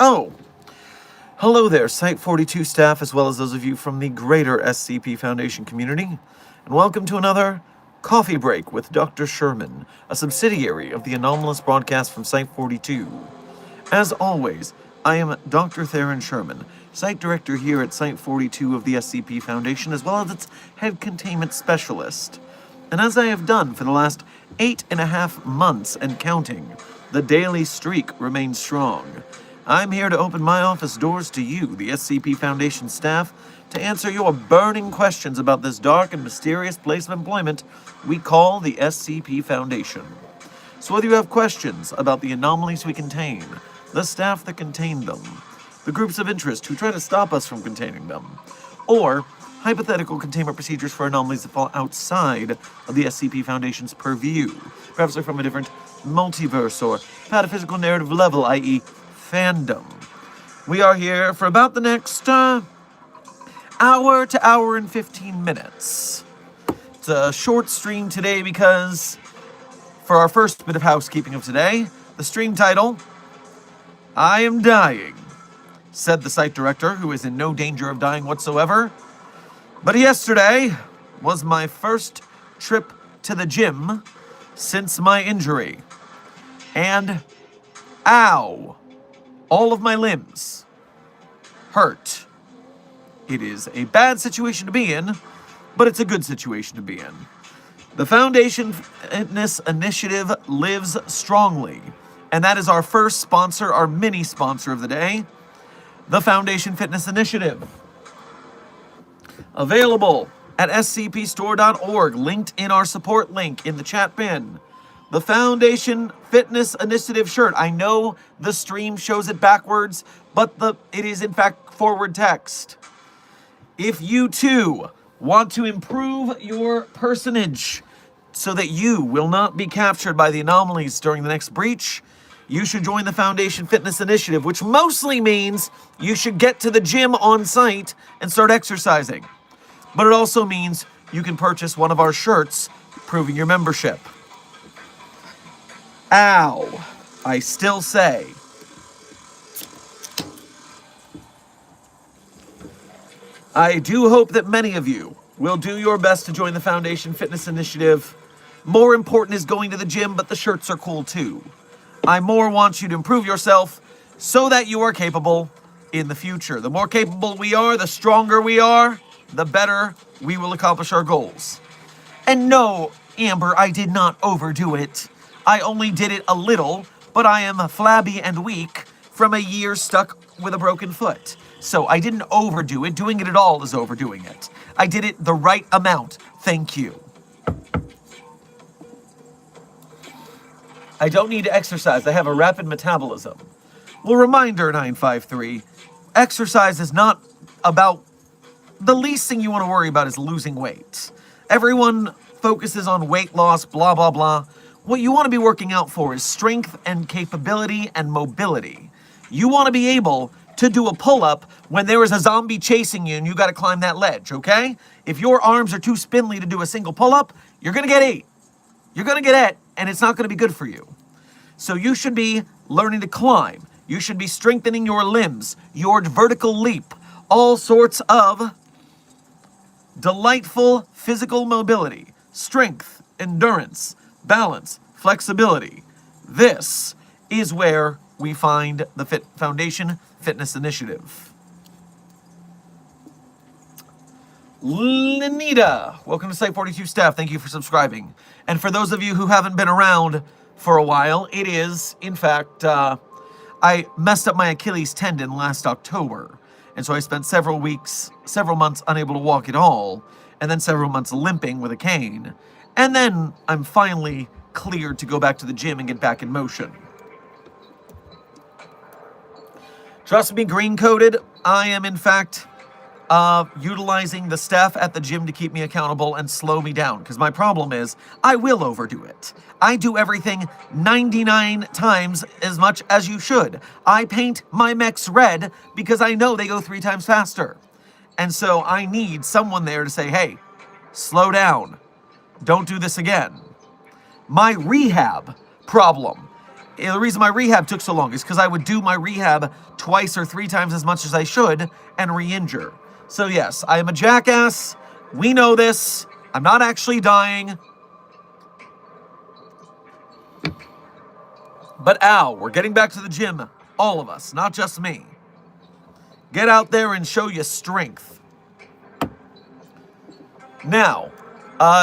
Oh, hello there, Site 42 staff, as well as those of you from the greater SCP Foundation community, and welcome to another Coffee Break with Dr. Sherman, a subsidiary of the anomalous broadcast from Site 42. As always, I am Dr. Theron Sherman, Site Director here at Site 42 of the SCP Foundation, as well as its Head Containment Specialist. And as I have done for the last 8.5 months and counting, the daily streak remains strong. I'm here to open my office doors to you, the SCP Foundation staff, to answer your burning questions about this dark and mysterious place of employment we call the SCP Foundation. So whether you have questions about the anomalies we contain, the staff that contain them, the groups of interest who try to stop us from containing them, or hypothetical containment procedures for anomalies that fall outside of the SCP Foundation's purview, perhaps they're from a different multiverse or pataphysical narrative level, i.e., fandom. We are here for about the next hour to hour and 15 minutes. It's a short stream today because, for our first bit of housekeeping of today, the stream title, I Am Dying, said the site director, who is in no danger of dying whatsoever. But yesterday was my first trip to the gym since my injury. And, ow! All of my limbs hurt. It is a bad situation to be in, but it's a good situation to be in. The Foundation Fitness Initiative lives strongly, and that is our first sponsor, our mini sponsor of the day, the Foundation Fitness Initiative. Available at scpstore.org, linked in our support link in the chat bin. The Foundation Fitness Initiative shirt. I know the stream shows it backwards, but it is in fact forward text. If you too want to improve your personage so that you will not be captured by the anomalies during the next breach, you should join the Foundation Fitness Initiative, which mostly means you should get to the gym on site and start exercising. But it also means you can purchase one of our shirts proving your membership. Ow, I still say. I do hope that many of you will do your best to join the Foundation Fitness Initiative. More important is going to the gym, but the shirts are cool too. I more want you to improve yourself so that you are capable in the future. The more capable we are, the stronger we are, the better we will accomplish our goals. And no, Amber, I did not overdo it. I only did it a little, but I am flabby and weak from a year stuck with a broken foot. So I didn't overdo it. Doing it at all is overdoing it. I did it the right amount. Thank you. I don't need to exercise. I have a rapid metabolism. Well, reminder, 953, exercise is not about... The least thing you want to worry about is losing weight. Everyone focuses on weight loss, blah, blah, blah. What you want to be working out for is strength and capability and mobility. You want to be able to do a pull-up when there is a zombie chasing you and you got to climb that ledge, okay? If your arms are too spindly to do a single pull-up, you're going to get ate. You're going to get et, and it's not going to be good for you. So you should be learning to climb. You should be strengthening your limbs, your vertical leap, all sorts of delightful physical mobility, strength, endurance, balance, flexibility. This is where we find the Fit Foundation Fitness Initiative. Lenita, welcome to Site 42 staff. Thank you for subscribing. And for those of you who haven't been around for a while, it is, in fact, I messed up my Achilles tendon last October. And so I spent several months unable to walk at all, and then several months limping with a cane. And then I'm finally cleared to go back to the gym and get back in motion. Trust me, green-coated, I am, in fact, utilizing the staff at the gym to keep me accountable and slow me down. Because my problem is, I will overdo it. I do everything 99 times as much as you should. I paint my mechs red because I know they go 3 times faster. And so I need someone there to say, hey, slow down. Don't do this again. My rehab problem. The reason my rehab took so long is because I would do my rehab 2 or 3 times as much as I should and re-injure. So yes, I am a jackass. We know this. I'm not actually dying. But ow, we're getting back to the gym. All of us, not just me. Get out there and show your strength. Now,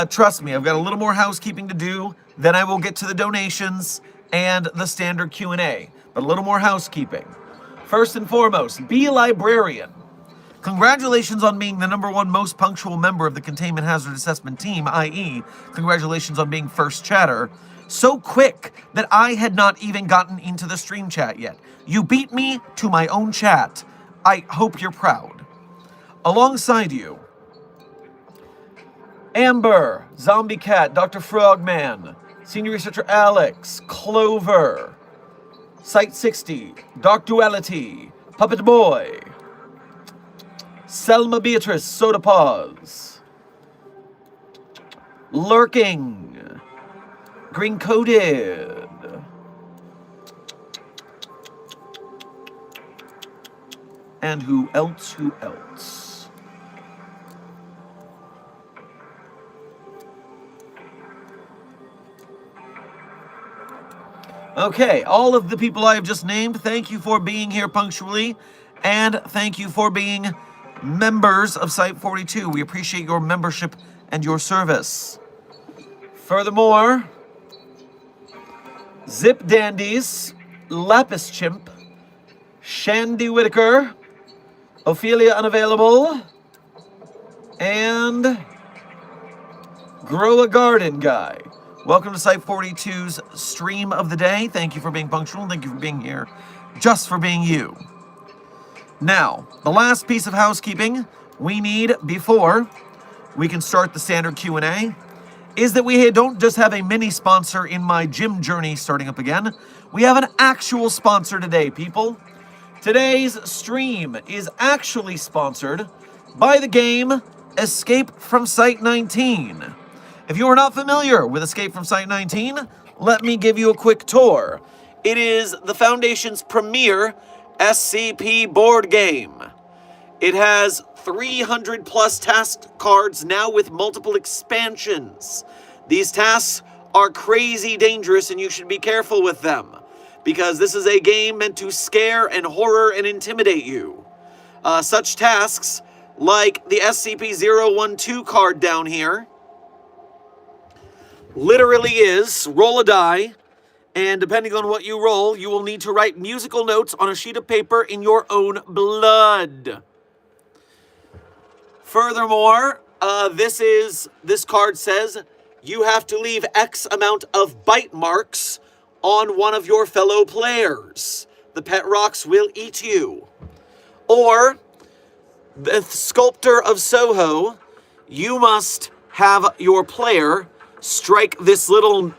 trust me, I've got a little more housekeeping to do. Then I will get to the donations and the standard Q&A. But a little more housekeeping. First and foremost, be a librarian. Congratulations on being the #1 most punctual member of the Containment Hazard Assessment Team, i.e., congratulations on being first chatter. So quick that I had not even gotten into the stream chat yet. You beat me to my own chat. I hope you're proud. Alongside you, Amber, Zombie Cat, Dr. Frogman, Senior Researcher Alex, Clover, Site 60, Dark Duality, Puppet Boy, Selma Beatrice, Soda Paws, Lurking, Green Coated, and who else? Okay, all of the people I have just named, thank you for being here punctually, and thank you for being members of Site 42. We appreciate your membership and your service. Furthermore, Zip Dandies, Lapis Chimp, Shandy Whitaker, Ophelia Unavailable, and Grow a Garden Guy. Welcome to Site 42's stream of the day. Thank you for being punctual. Thank you for being here, just for being you. Now, the last piece of housekeeping we need before we can start the standard Q&A is that we don't just have a mini sponsor in my gym journey starting up again. We have an actual sponsor today, people. Today's stream is actually sponsored by the game Escape from Site 19. If you are not familiar with Escape from Site 19, let me give you a quick tour. It is the Foundation's premier SCP board game. It has 300 plus task cards now with multiple expansions. These tasks are crazy dangerous and you should be careful with them because this is a game meant to scare and horror and intimidate you. Such tasks like the SCP-012 card down here literally is roll a die, and depending on what you roll, you will need to write musical notes on a sheet of paper in your own blood. Furthermore, this card says you have to leave X amount of bite marks on one of your fellow players. The pet rocks will eat you. Or, the Sculptor of Soho, you must have your player strike this little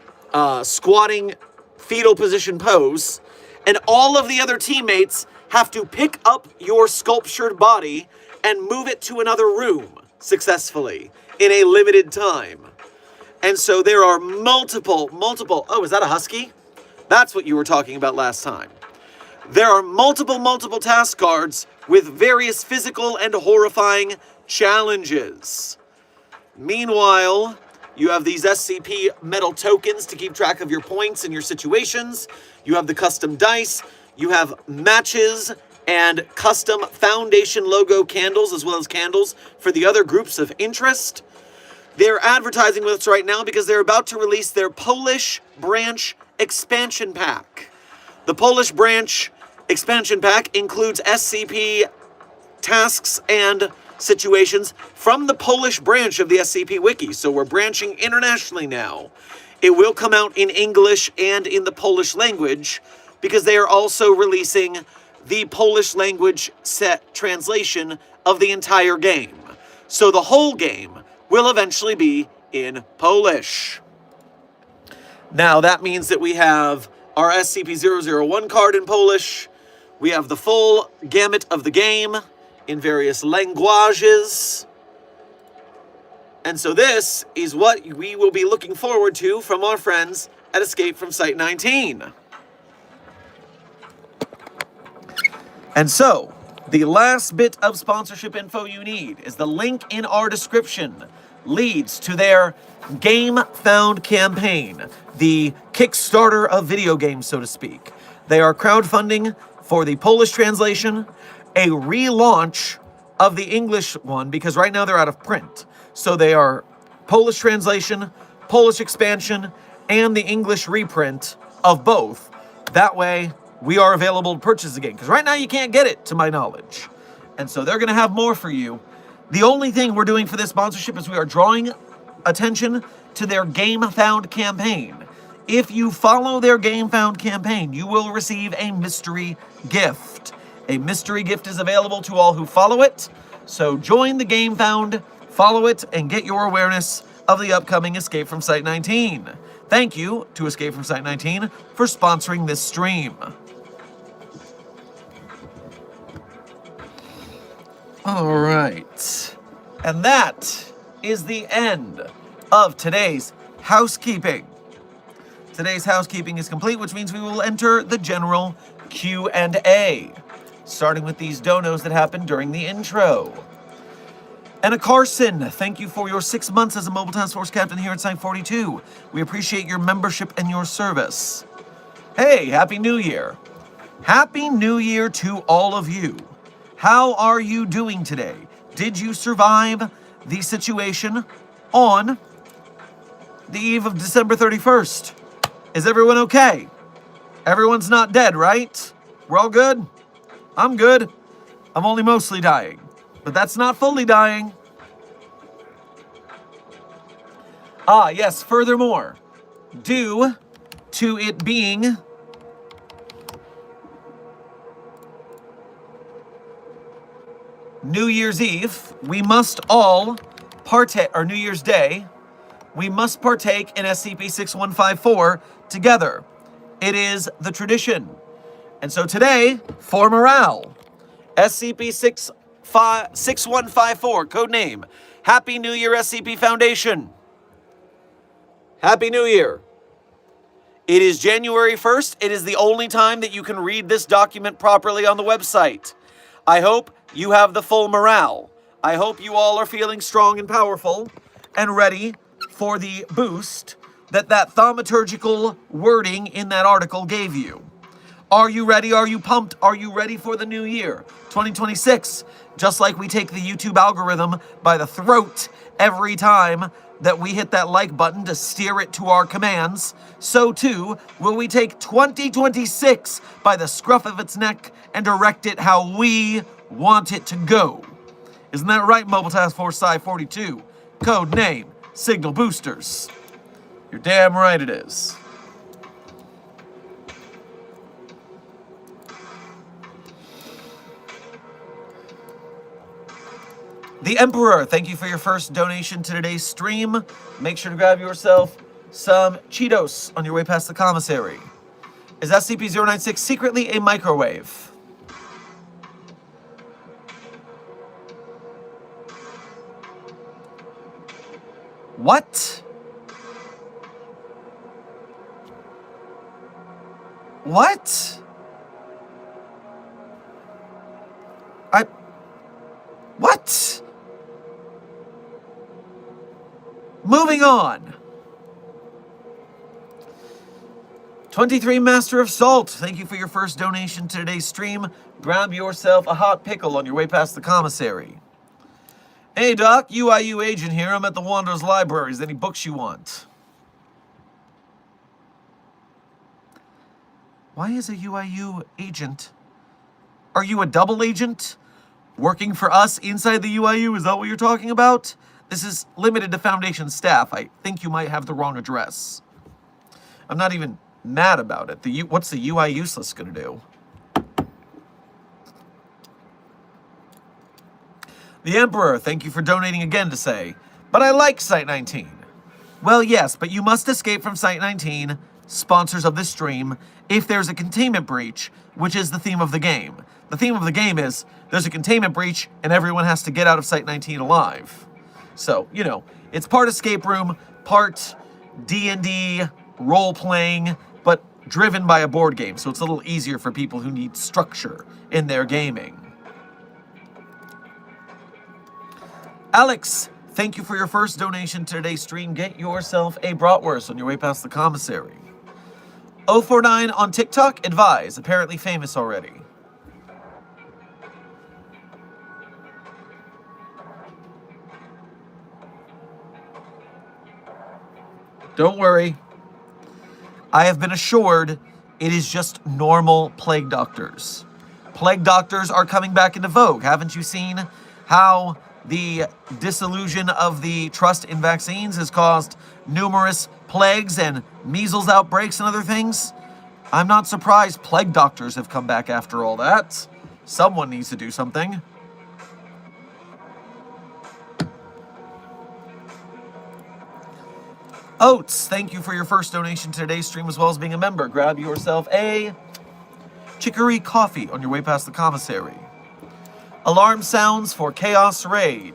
squatting fetal position pose, and all of the other teammates have to pick up your sculptured body and move it to another room successfully in a limited time. And so there are multiple, oh, is that a husky? That's what you were talking about last time. There are multiple task cards with various physical and horrifying challenges. Meanwhile, you have these SCP metal tokens to keep track of your points and your situations. You have the custom dice. You have matches and custom Foundation logo candles, as well as candles for the other groups of interest. They're advertising with us right now because they're about to release their Polish branch expansion pack. The Polish branch expansion pack includes SCP tasks and situations from the Polish branch of the SCP Wiki, so we're branching internationally now. It will come out in English and in the Polish language because they are also releasing the Polish language set translation of the entire game. So the whole game will eventually be in Polish. Now that means that we have our SCP-001 card in Polish. We have the full gamut of the game in various languages. And so this is what we will be looking forward to from our friends at Escape from Site-19. And so, the last bit of sponsorship info you need is the link in our description leads to their Game Found campaign, the Kickstarter of video games, so to speak. They are crowdfunding for the Polish translation, a relaunch of the English one, because right now they're out of print. So they are Polish translation, Polish expansion, and the English reprint of both. That way, we are available to purchase again, because right now you can't get it, to my knowledge. And so they're going to have more for you. The only thing we're doing for this sponsorship is we are drawing attention to their Game Found campaign. If you follow their Game Found campaign, you will receive a mystery gift. A mystery gift is available to all who follow it. So join the Game Found, follow it, and get your awareness of the upcoming Escape from Site-19. Thank you to Escape from Site-19 for sponsoring this stream. All right. And that is the end of today's housekeeping. Today's housekeeping is complete, which means we will enter the general Q&A, starting with these donos that happened during the intro. Anna Carson, thank you for your 6 months as a Mobile Task Force Captain here at Site 42. We appreciate your membership and your service. Hey, Happy New Year. Happy New Year to all of you. How are you doing today? Did you survive the situation on the eve of December 31st? Is everyone okay? Everyone's not dead, right? We're all good? I'm good. I'm only mostly dying. But that's not fully dying. Ah, yes, furthermore, due to it being New Year's Eve, we must all partake, or New Year's Day, we must partake in SCP-6154 together. It is the tradition. And so today, for morale, SCP-6154, codename, Happy New Year SCP Foundation. Happy New Year. It is January 1st. It is the only time that you can read this document properly on the website. I hope you have the full morale. I hope you all are feeling strong and powerful and ready for the boost that thaumaturgical wording in that article gave you. Are you ready? Are you pumped? Are you ready for the new year, 2026? Just like we take the YouTube algorithm by the throat every time that we hit that like button to steer it to our commands, so too will we take 2026 by the scruff of its neck and direct it how we want it to go. Isn't that right, Mobile Task Force Psi-42? Code name, Signal Boosters. You're damn right it is. The Emperor, thank you for your first donation to today's stream. Make sure to grab yourself some Cheetos on your way past the commissary. Is SCP-096 secretly a microwave? What? What? What? Moving on. 23 Master of Salt, thank you for your first donation to today's stream. Grab yourself a hot pickle on your way past the commissary. Hey Doc, UIU agent here. I'm at the Wanderers Library. Is there any books you want? Why is a UIU agent? Are you a double agent? Working for us inside the UIU? Is that what you're talking about? This is limited to Foundation staff. I think you might have the wrong address. I'm not even mad about it. What's the UI useless gonna do? The Emperor, thank you for donating again to say, but I like Site 19. Well, yes, but you must escape from Site 19, sponsors of this stream, if there's a containment breach, which is the theme of the game. The theme of the game is there's a containment breach and everyone has to get out of Site 19 alive. So, you know, it's part escape room, part D&D, role-playing, but driven by a board game, so it's a little easier for people who need structure in their gaming. Alex, thank you for your first donation to today's stream. Get yourself a bratwurst on your way past the commissary. 049 on TikTok, advise, apparently famous already. Don't worry. I have been assured it is just normal plague doctors. Plague doctors are coming back into vogue. Haven't you seen how the disillusion of the trust in vaccines has caused numerous plagues and measles outbreaks and other things? I'm not surprised plague doctors have come back after all that. Someone needs to do something. Oats, thank you for your first donation to today's stream as well as being a member. Grab yourself a chicory coffee on your way past the commissary. Alarm sounds for Chaos Raid.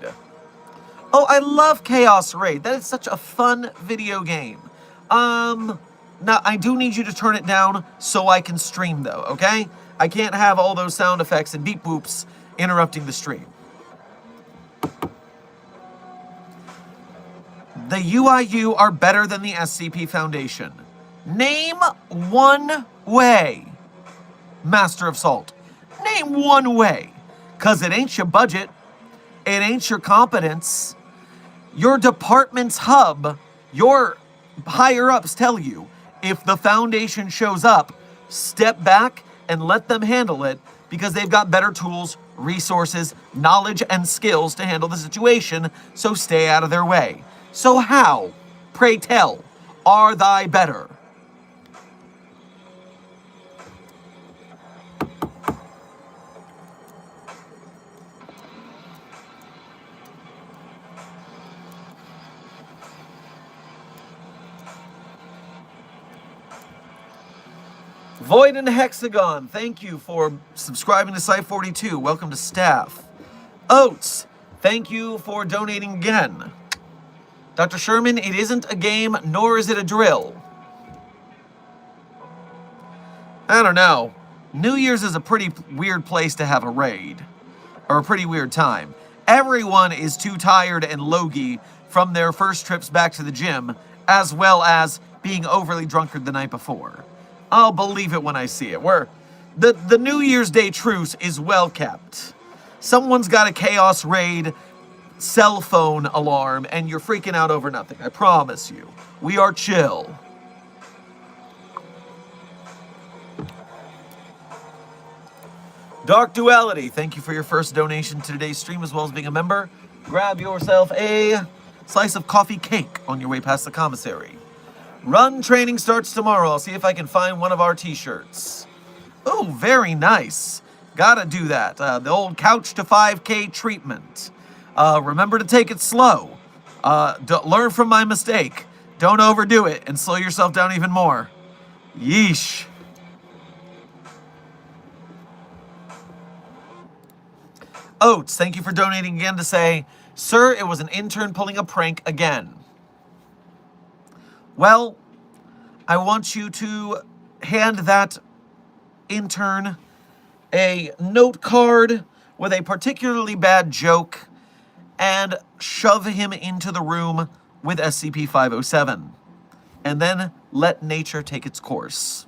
Oh, I love Chaos Raid. That is such a fun video game. Now, I do need you to turn it down so I can stream, though, okay? I can't have all those sound effects and beep boops interrupting the stream. The UIU are better than the SCP Foundation. Name one way. Master of Salt. Name one way. Because it ain't your budget. It ain't your competence. Your department's hub, your higher-ups tell you, if the Foundation shows up, step back and let them handle it because they've got better tools, resources, knowledge, and skills to handle the situation, so stay out of their way. So how, pray tell, are thy better? Void and Hexagon, thank you for subscribing to Site 42. Welcome to staff. Oats, thank you for donating again. Dr. Sherman, it isn't a game, nor is it a drill. I don't know. New Year's is a pretty weird place to have a raid. Or a pretty weird time. Everyone is too tired and logy from their first trips back to the gym, as well as being overly drunkard the night before. I'll believe it when I see it. The New Year's Day truce is well kept. Someone's got a chaos raid cell phone alarm, and you're freaking out over nothing. I promise you. We are chill. Dark Duality, thank you for your first donation to today's stream as well as being a member. Grab yourself a slice of coffee cake on your way past the commissary. Run training starts tomorrow. I'll see if I can find one of our t-shirts. Oh, very nice. Gotta do that. The old couch to 5K treatment. Remember to take it slow. Learn from my mistake. Don't overdo it and slow yourself down even more. Yeesh. Oats, thank you for donating again to say, sir, it was an intern pulling a prank again. Well, I want you to hand that intern a note card with a particularly bad joke and shove him into the room with SCP-507, and then let nature take its course.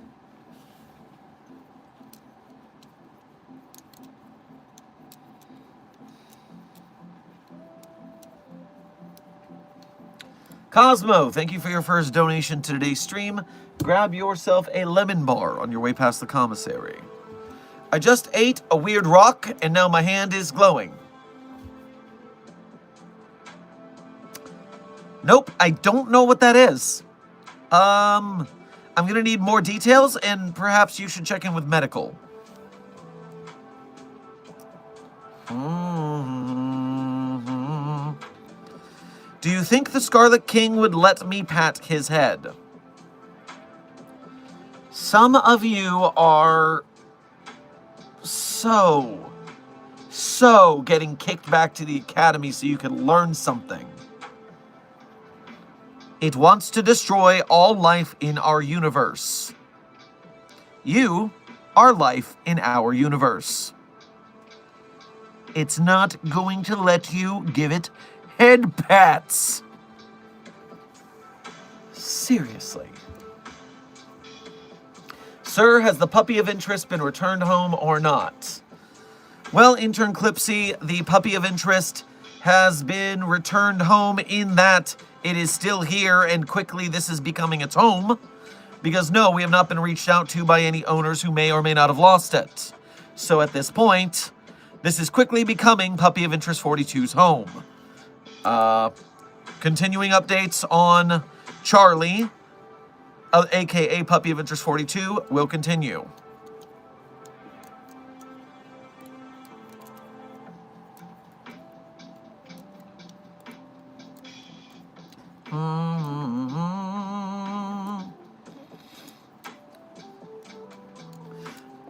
Cosmo, thank you for your first donation to today's stream. Grab yourself a lemon bar on your way past the commissary. I just ate a weird rock, and now my hand is glowing. Nope, I don't know what that is. I'm gonna need more details, and perhaps you should check in with medical. Do you think the Scarlet King would let me pat his head? Some of you are so getting kicked back to the academy so you can learn something. It wants to destroy all life in our universe. You are life in our universe. It's not going to let you give it head pats. Seriously. Sir, has the puppy of interest been returned home or not? Well, Intern Clipsy, the puppy of interest has been returned home in that it is still here, and quickly this is becoming its home. Because no, we have not been reached out to by any owners who may or may not have lost it. So at this point, this is quickly becoming Puppy of Interest 42's home. Continuing updates on Charlie, aka Puppy of Interest 42, will continue.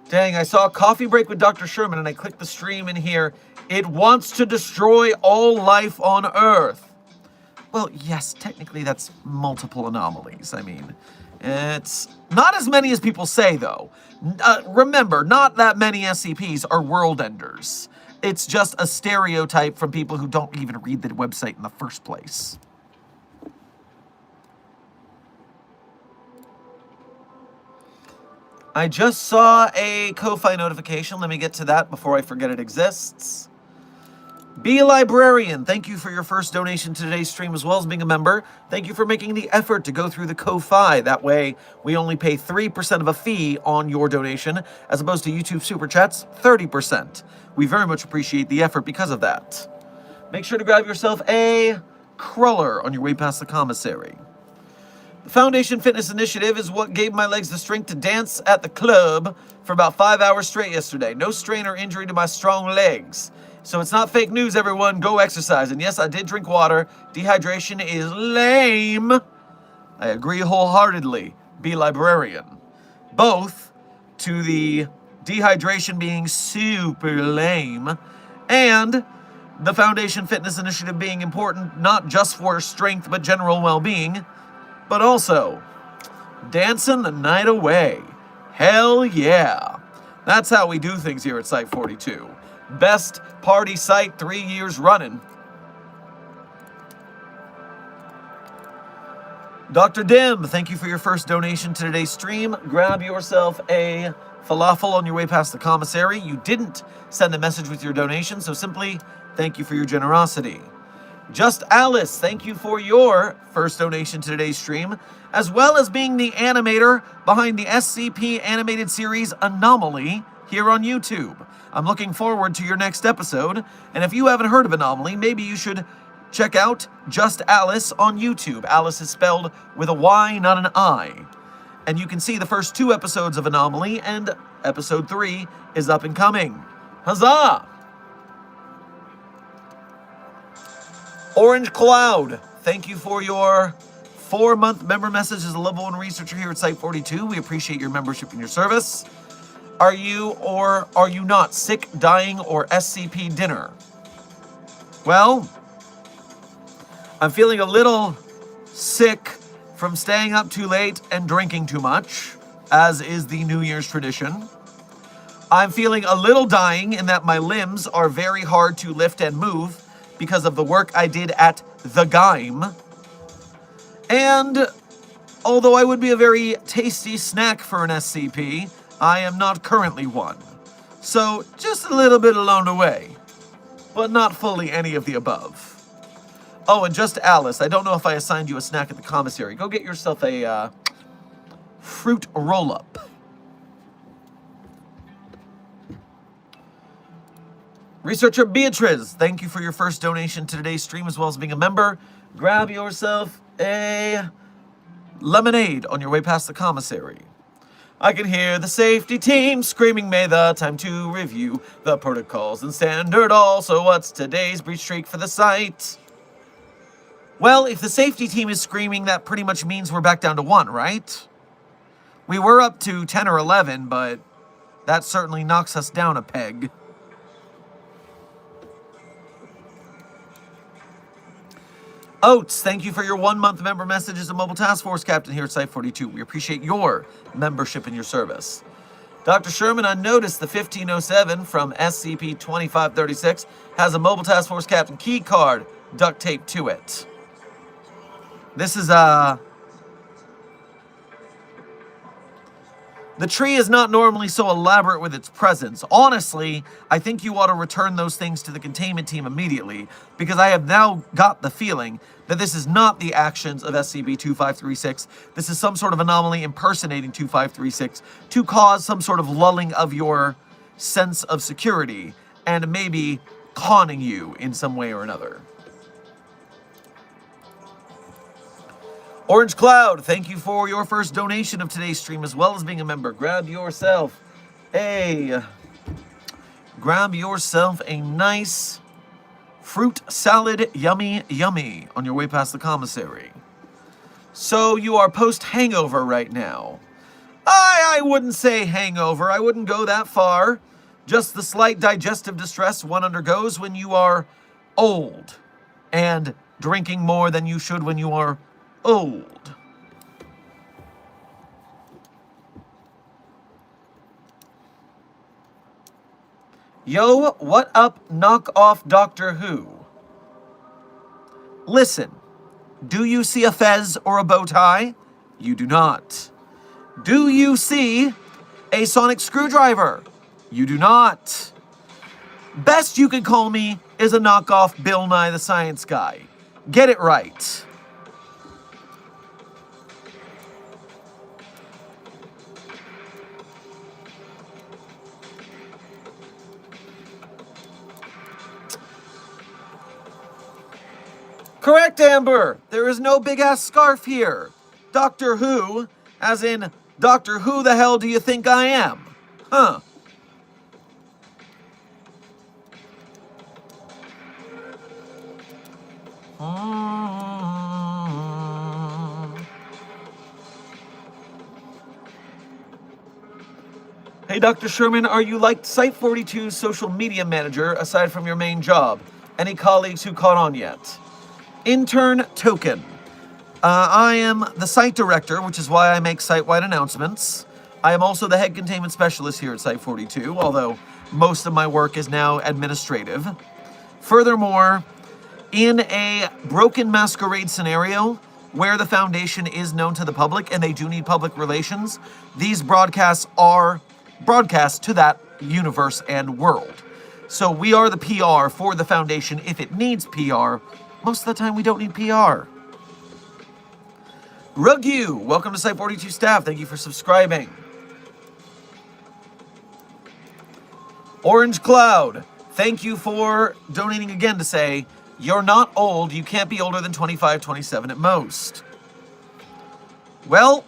Dang, I saw a coffee break with Dr. Sherman and I clicked the stream in here. It wants to destroy all life on Earth. Well, yes, technically that's multiple anomalies. I mean, it's not as many as people say, though. Remember, not that many SCPs are world enders. It's just a stereotype from people who don't even read the website in the first place. I just saw a Ko-Fi notification. Let me get to that before I forget it exists. Be a Librarian, thank you for your first donation to today's stream, as well as being a member. Thank you for making the effort to go through the Ko-Fi. That way, we only pay 3% of a fee on your donation, as opposed to YouTube Super Chats, 30%. We very much appreciate the effort because of that. Make sure to grab yourself a cruller on your way past the commissary. The Foundation Fitness Initiative is what gave my legs the strength to dance at the club for about 5 hours straight yesterday. No strain or injury to my strong legs. So it's not fake news, everyone. Go exercise. And yes, I did drink water. Dehydration is lame. I agree wholeheartedly. Be librarian. Both to the dehydration being super lame and the Foundation Fitness Initiative being important not just for strength but general well-being, but also dancing the night away. Hell yeah. That's how we do things here at Site 42. Best party site 3 years running. Dr. Dim, thank you for your first donation to today's stream. Grab yourself a falafel on your way past the commissary. You didn't send a message with your donation, so simply thank you for your generosity. Just Alice, thank you for your first donation to today's stream, as well as being the animator behind the SCP animated series Anomaly here on YouTube. I'm looking forward to your next episode, and if you haven't heard of Anomaly, maybe you should check out Just Alice on YouTube. Alice is spelled with a Y, not an I. And you can see the first 2 episodes of Anomaly, and episode 3 is up and coming. Huzzah! Orange Cloud, thank you for your 4-month member message as a level 1 researcher here at Site 42. We appreciate your membership and your service. Are you or are you not sick, dying, or SCP dinner? Well, I'm feeling a little sick from staying up too late and drinking too much, as is the New Year's tradition. I'm feeling a little dying in that my limbs are very hard to lift and move because of the work I did at the Gaim. And although I would be a very tasty snack for an SCP, I am not currently one. So just a little bit along the way, but not fully any of the above. Oh, and just Alice, I don't know if I assigned you a snack at the commissary. Go get yourself a fruit roll-up. Researcher Beatrice, thank you for your first donation to today's stream as well as being a member. Grab yourself a lemonade on your way past the commissary. I can hear the safety team screaming, may the time to review the protocols and standard all. So what's today's breach streak for the site? Well, if the safety team is screaming, that pretty much means we're back down to 1, right? We were up to 10 or 11, but that certainly knocks us down a peg. Oates, thank you for your 1-month member message as a mobile task force captain here at Site 42. We appreciate your membership and your service. Dr. Sherman, I noticed the 1507 from SCP-2536 has a mobile task force captain key card duct taped to it. This is the tree is not normally so elaborate with its presence. Honestly, I think you ought to return those things to the containment team immediately, because I have now got the feeling that this is not the actions of SCP-2536. This is some sort of anomaly impersonating 2536 to cause some sort of lulling of your sense of security and maybe conning you in some way or another. Orange Cloud, thank you for your first donation of today's stream as well as being a member. Grab yourself a nice fruit salad, yummy, yummy, on your way past the commissary. So you are post-hangover right now. I wouldn't say hangover. I wouldn't go that far. Just the slight digestive distress one undergoes when you are old and drinking more than you should when you are old. Yo, what up, knock off Doctor Who? Listen, do you see a fez or a bow tie? You do not. Do you see a sonic screwdriver? You do not. Best you could call me is a knockoff Bill Nye the Science Guy. Get it right. Correct, Amber. There is no big-ass scarf here. Doctor Who, as in, Doctor Who the hell do you think I am? Huh. Hey, Dr. Sherman, are you like Site 42's social media manager aside from your main job? Any colleagues who caught on yet? Intern Token. I am the site director, which is why I make site-wide announcements. I am also the head containment specialist here at Site 42, although most of my work is now administrative. Furthermore, in a broken masquerade scenario where the Foundation is known to the public and they do need public relations, these broadcasts are broadcast to that universe and world. So we are the PR for the Foundation if it needs PR. Most of the time we don't need PR. Rugu, welcome to Site 42 staff. Thank you for subscribing. Orange Cloud, thank you for donating again to say, you're not old, you can't be older than 25, 27 at most. Well,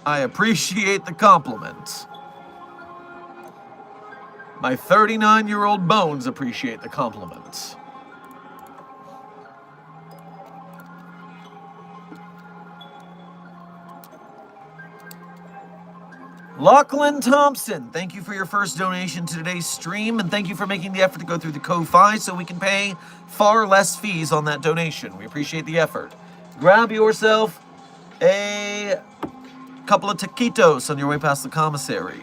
I appreciate the compliment. My 39-year-old bones appreciate the compliment. Lachlan Thompson, thank you for your first donation to today's stream, and thank you for making the effort to go through the Ko-Fi so we can pay far less fees on that donation. We appreciate the effort. Grab yourself a Couple of taquitos on your way past the commissary.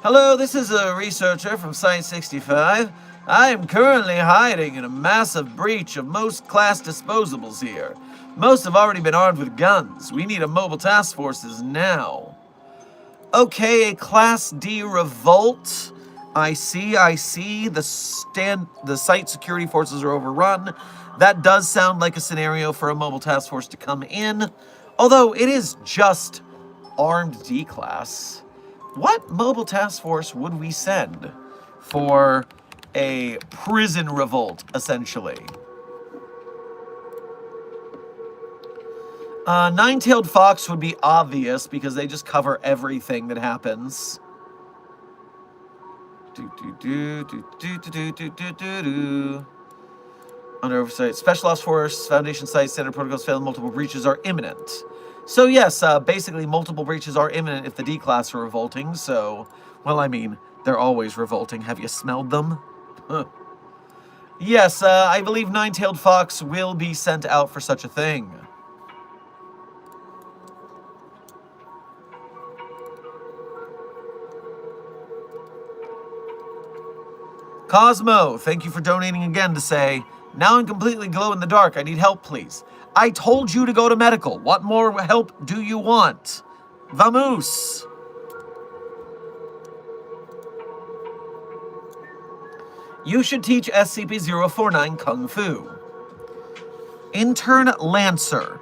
Hello, this is a researcher from Site 65. I am currently hiding in a massive breach of most class disposables here. Most have already been armed with guns. We need a mobile task forces now. Okay, a Class D revolt. I see. The site security forces are overrun. That does sound like a scenario for a mobile task force to come in. Although it is just armed D class. What mobile task force would we send for a prison revolt, essentially? Nine-tailed fox would be obvious because they just cover everything that happens. Under oversight, Special Ops Force, Foundation Site, Standard Protocols failed, multiple breaches are imminent. So yes, basically multiple breaches are imminent if the D-class are revolting, so... Well, I mean, they're always revolting. Have you smelled them? Yes, I believe Nine-tailed fox will be sent out for such a thing. Cosmo, thank you for donating again to say, now I'm completely glow in the dark. I need help, please. I told you to go to medical. What more help do you want? Vamos. You should teach SCP-049 Kung Fu. Intern Lancer.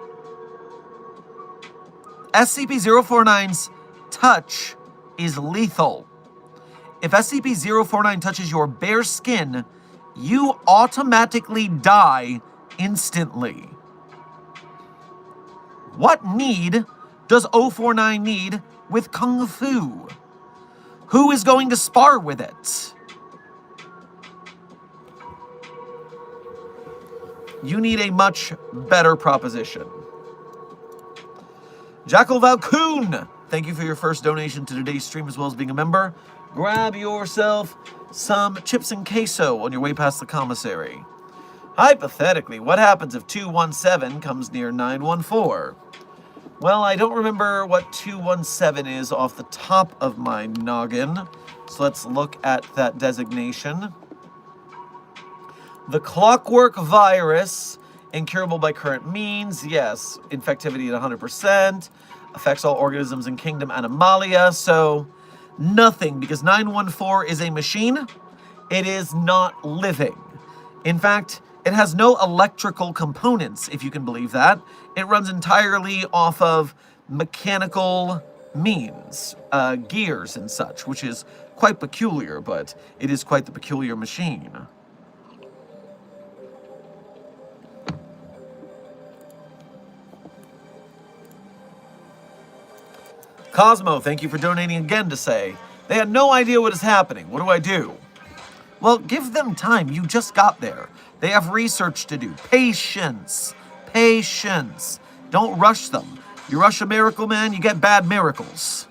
SCP-049's touch is lethal. If SCP-049 touches your bare skin, you automatically die instantly. What need does 049 need with Kung Fu? Who is going to spar with it? You need a much better proposition. Jackal Valcoon, thank you for your first donation to today's stream as well as being a member. Grab yourself some chips and queso on your way past the commissary. Hypothetically, what happens if 217 comes near 914? Well, I don't remember what 217 is off the top of my noggin, so let's look at that designation. The clockwork virus, incurable by current means, yes. Infectivity at 100%, affects all organisms in Kingdom Animalia, so nothing, because 914 is a machine. It is not living. In fact, it has no electrical components, if you can believe that. It runs entirely off of mechanical means, gears and such, which is quite peculiar, but it is quite the peculiar machine. Cosmo, thank you for donating again to say, they had no idea what is happening. What do I do? Well, give them time. You just got there. They have research to do. Patience. Patience. Don't rush them. You rush a miracle, man, you get bad miracles.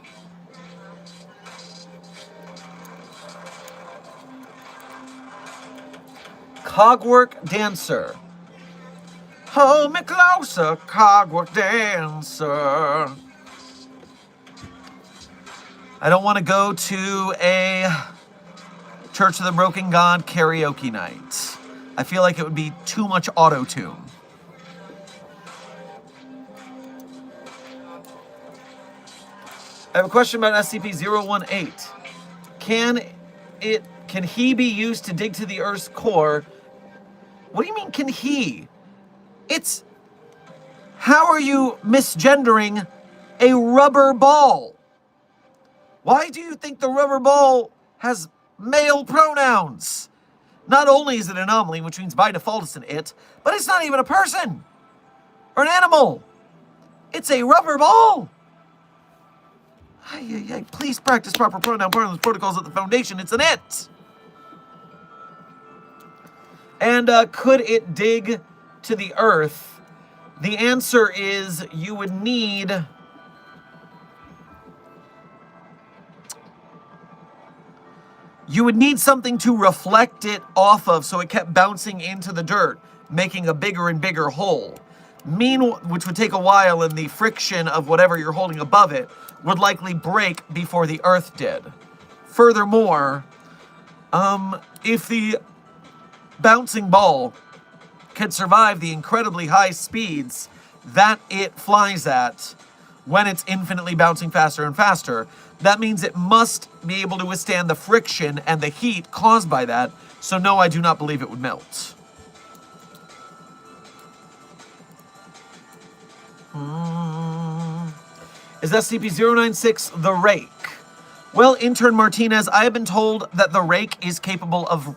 Cogwork Dancer. Hold me closer, Cogwork Dancer. I don't want to go to a Church of the Broken God karaoke night. I feel like it would be too much auto-tune. I have a question about SCP-018. Can he be used to dig to the Earth's core? What do you mean, can he? How are you misgendering a rubber ball? Why do you think the rubber ball has male pronouns? Not only is it an anomaly, which means by default it's an it, but it's not even a person or an animal. It's a rubber ball. Please practice proper pronoun parlance protocols at the Foundation. It's an it. And could it dig to the Earth? The answer is you would need... You would need something to reflect it off of so it kept bouncing into the dirt, making a bigger and bigger hole. which would take a while, and the friction of whatever you're holding above it would likely break before the Earth did. Furthermore, if the bouncing ball can survive the incredibly high speeds that it flies at when it's infinitely bouncing faster and faster, that means it must be able to withstand the friction and the heat caused by that. So no, I do not believe it would melt. Is SCP-096 the Rake? Well, Intern Martinez, I have been told that the Rake is capable of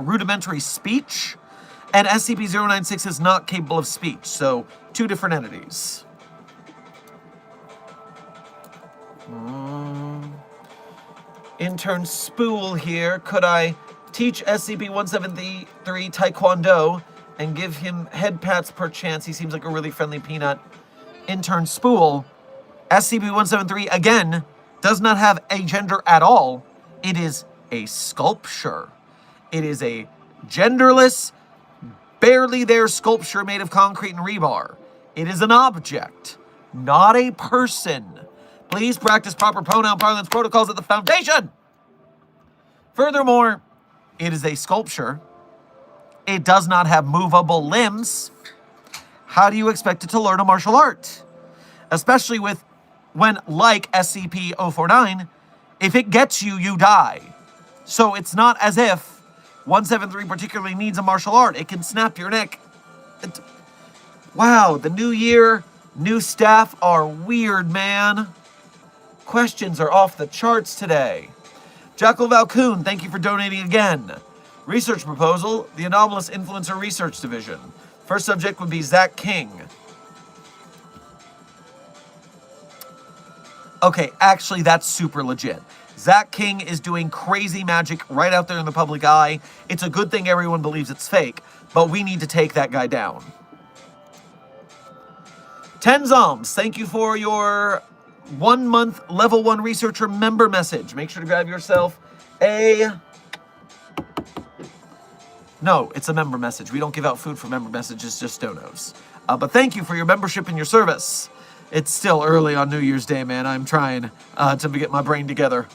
rudimentary speech, and SCP-096 is not capable of speech, so two different entities. Intern Spool here. Could I teach SCP-173 Taekwondo and give him head pats per chance? He seems like a really friendly peanut. Intern Spool. SCP-173, again, does not have a gender at all. It is a sculpture. It is a genderless, barely there sculpture made of concrete and rebar. It is an object, not a person. Please practice proper pronoun parlance protocols at the Foundation. Furthermore, it is a sculpture. It does not have movable limbs. How do you expect it to learn a martial art? Especially when, like SCP-049, if it gets you, you die. So it's not as if 173 particularly needs a martial art. It can snap your neck. Wow, the new year, new staff are weird, man. Questions are off the charts today. Jackal Valcoon, thank you for donating again. Research proposal, the Anomalous Influencer Research Division. First subject would be Zach King. Okay, actually, that's super legit. Zach King is doing crazy magic right out there in the public eye. It's a good thing everyone believes it's fake, but we need to take that guy down. Tenzoms, thank you for your 1 month level 1 researcher member message. Make sure to grab yourself a... No, it's a member message. We don't give out food for member messages, just donos. But thank you for your membership and your service. It's still early on New Year's Day, man. I'm trying to get my brain together.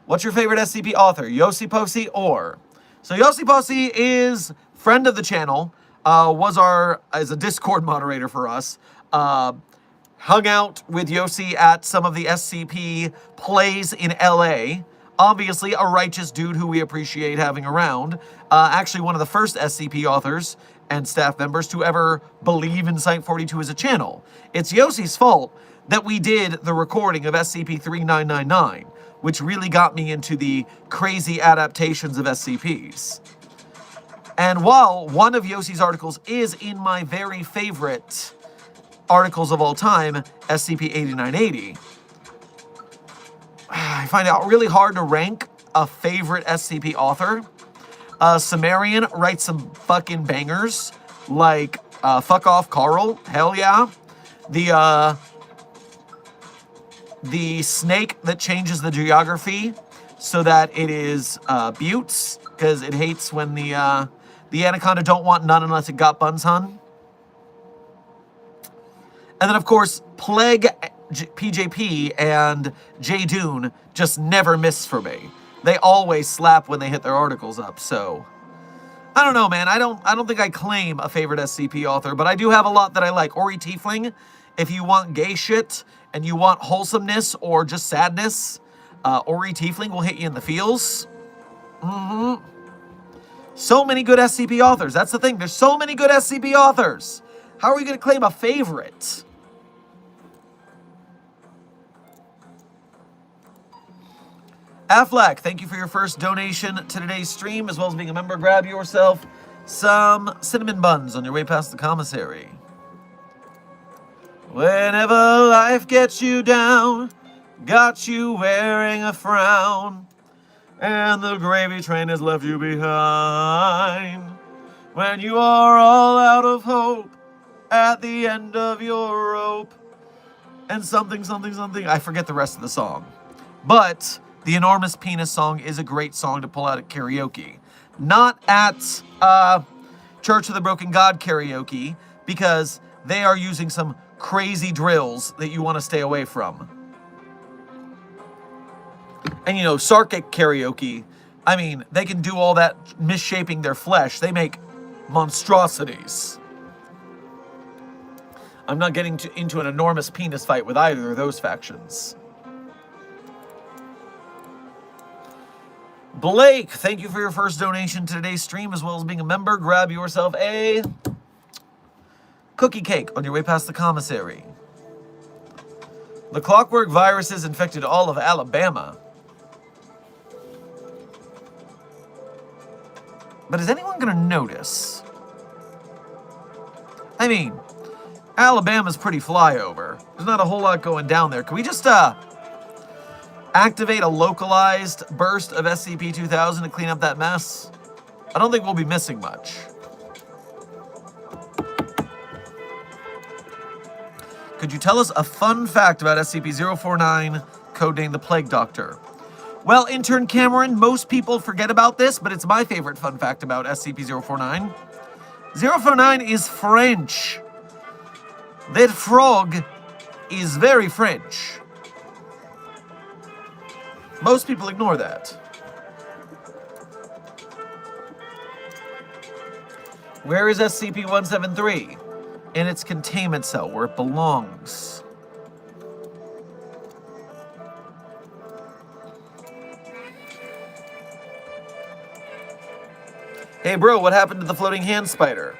What's your favorite SCP author? Yossi Posey or? So Yossi Posey is friend of the channel, as a Discord moderator for us. Hung out with Yossi at some of the SCP plays in LA. Obviously, a righteous dude who we appreciate having around. Actually, one of the first SCP authors and staff members to ever believe in Site-42 as a channel. It's Yossi's fault that we did the recording of SCP-3999, which really got me into the crazy adaptations of SCPs. And while one of Yossi's articles is in my very favorite articles of all time, SCP-8980, I find it really hard to rank a favorite SCP author. Sumerian writes some fucking bangers, like Fuck Off Carl, hell yeah. The snake that changes the geography so that it is buttes, because it hates when the anaconda don't want none unless it got buns, hun. And then, of course, Plague PJP and J Dune just never miss for me. They always slap when they hit their articles up, so... I don't know, man. I don't think I claim a favorite SCP author, but I do have a lot that I like. Ori Tiefling, if you want gay shit and you want wholesomeness or just sadness, Ori Tiefling will hit you in the feels. So many good SCP authors. That's the thing. There's so many good SCP authors. How are we going to claim a favorite? Affleck, thank you for your first donation to today's stream, as well as being a member. Grab yourself some cinnamon buns on your way past the commissary. Whenever life gets you down, got you wearing a frown, and the gravy train has left you behind. When you are all out of hope at the end of your rope, and something, something, something. I forget the rest of the song. But the Enormous Penis song is a great song to pull out at karaoke. Not at Church of the Broken God karaoke because they are using some crazy drills that you want to stay away from. And you know, Sarkic karaoke, I mean, they can do all that misshaping their flesh. They make monstrosities. I'm not getting into an enormous penis fight with either of those factions. Blake, thank you for your first donation to today's stream, as well as being a member. Grab yourself a cookie cake on your way past the commissary. The clockwork viruses infected all of Alabama. But is anyone going to notice? I mean, Alabama's pretty flyover. There's not a whole lot going down there. Can we just activate a localized burst of SCP-2000 to clean up that mess? I don't think we'll be missing much. Could you tell us a fun fact about SCP-049, codenamed the Plague Doctor? Well, intern Cameron, most people forget about this, but it's my favorite fun fact about SCP-049. 049 is French. That frog is very French. Most people ignore that. Where is SCP-173? In its containment cell, where it belongs. Hey bro, what happened to the floating hand spider?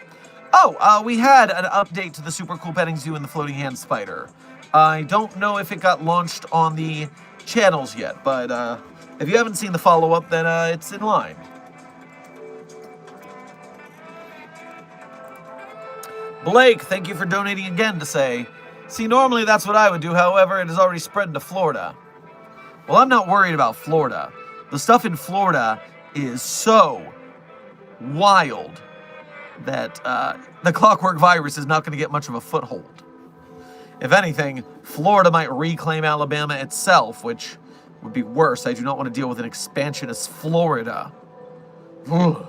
Oh, we had an update to the Super Cool Petting Zoo and the floating hand spider. I don't know if it got launched on the channels yet, but if you haven't seen the follow-up, then it's in line. Blake, thank you for donating again to say, see, normally that's what I would do, however, it has already spread to Florida. Well, I'm not worried about Florida. The stuff in Florida is so wild that the clockwork virus is not going to get much of a foothold. If anything, Florida might reclaim Alabama itself, which would be worse. I do not want to deal with an expansionist Florida. Ugh.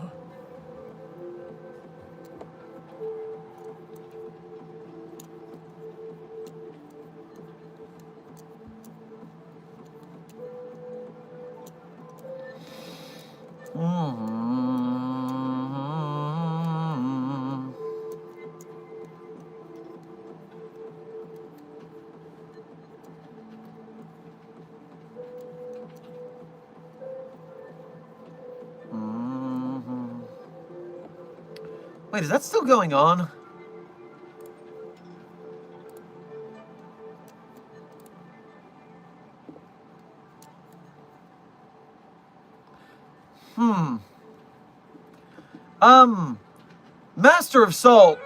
Wait, is that still going on? Master of Salt,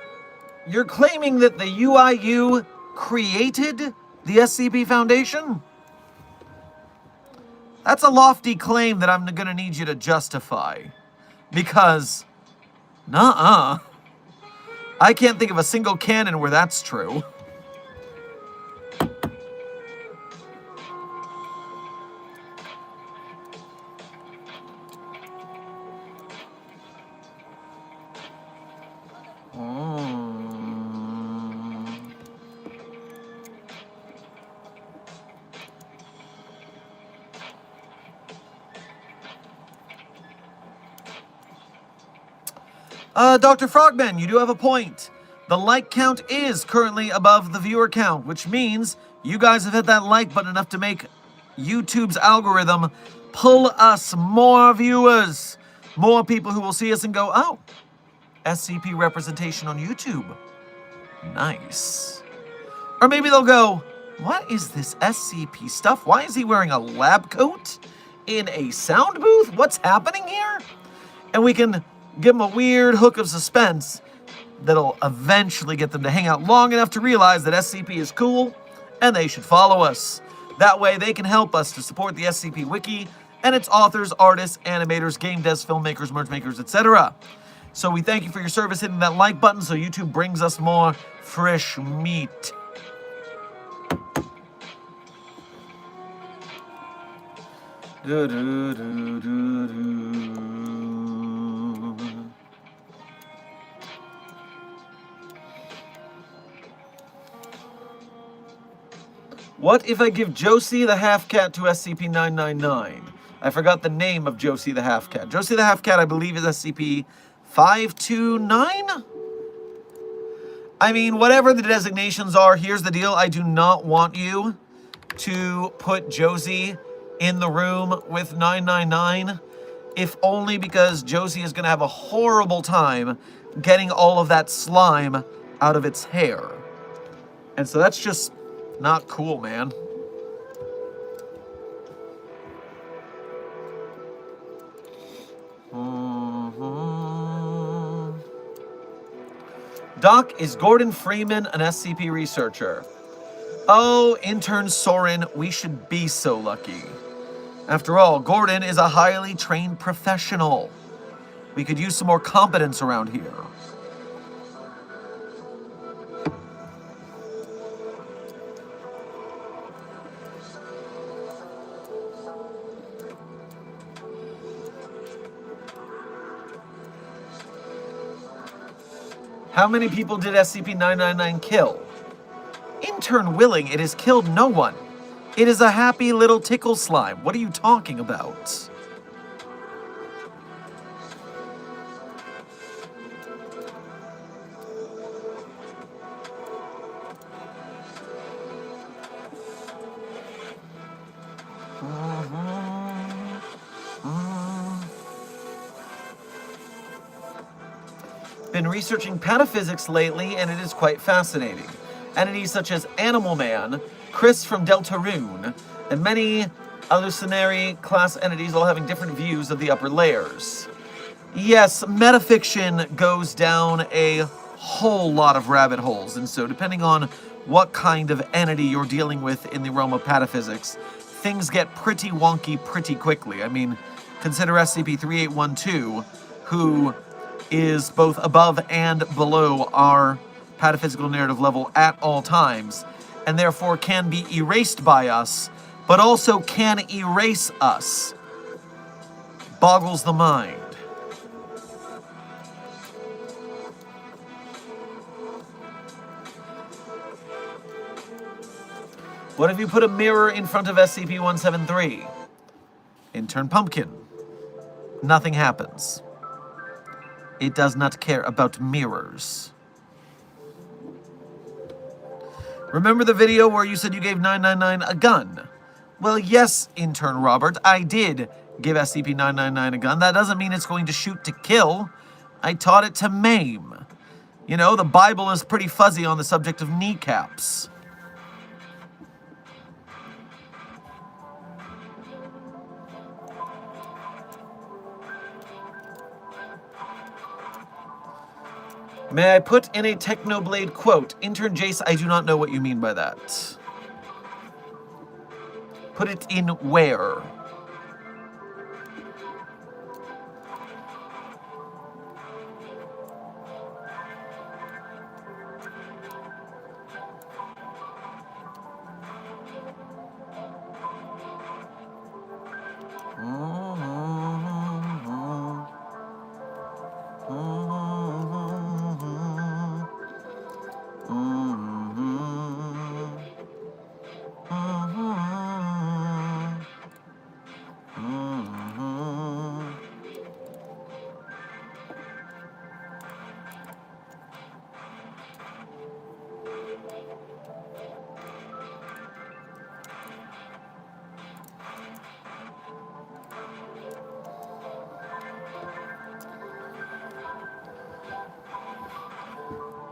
you're claiming that the UIU created the SCP Foundation? That's a lofty claim that I'm gonna need you to justify. Because, nuh-uh. I can't think of a single canon where that's true. Dr. Frogman, you do have a point. The like count is currently above the viewer count, which means you guys have hit that like button enough to make YouTube's algorithm pull us more viewers. More people who will see us and go, oh, SCP representation on YouTube. Nice. Or maybe they'll go, what is this SCP stuff? Why is he wearing a lab coat in a sound booth? What's happening here? And we can give them a weird hook of suspense that'll eventually get them to hang out long enough to realize that SCP is cool and they should follow us. That way they can help us to support the SCP Wiki and its authors, artists, animators, game devs, filmmakers, merch makers, etc. So we thank you for your service hitting that like button so YouTube brings us more fresh meat. Do, do, do, do, do. What if I give Josie the half-cat to SCP-999? I forgot the name of Josie the half-cat. Josie the half-cat, I believe, is SCP-529? I mean, whatever the designations are, here's the deal. I do not want you to put Josie in the room with 999, if only because Josie is going to have a horrible time getting all of that slime out of its hair. And so that's just not cool, man. Doc, is Gordon Freeman an SCP researcher? Oh, intern Soren, we should be so lucky. After all, Gordon is a highly trained professional. We could use some more competence around here. How many people did SCP-999 kill? Intern Willing, it has killed no one. It is a happy little tickle slime. What are you talking about? Been researching pataphysics lately, and it is quite fascinating. Entities such as Animal Man, Chris from Deltarune, and many hallucinatory class entities all having different views of the upper layers. Yes, metafiction goes down a whole lot of rabbit holes, and so depending on what kind of entity you're dealing with in the realm of pataphysics, things get pretty wonky pretty quickly. I mean, consider SCP-3812, who is both above and below our pataphysical narrative level at all times, and therefore can be erased by us, but also can erase us. Boggles the mind. What if you put a mirror in front of SCP-173? Intern Pumpkin. Nothing happens. It does not care about mirrors. Remember the video where you said you gave 999 a gun? Well, yes, Intern Robert, I did give SCP-999 a gun. That doesn't mean it's going to shoot to kill. I taught it to maim. You know, the Bible is pretty fuzzy on the subject of kneecaps. May I put in a Technoblade quote? Intern Jace, I do not know what you mean by that. Put it in where?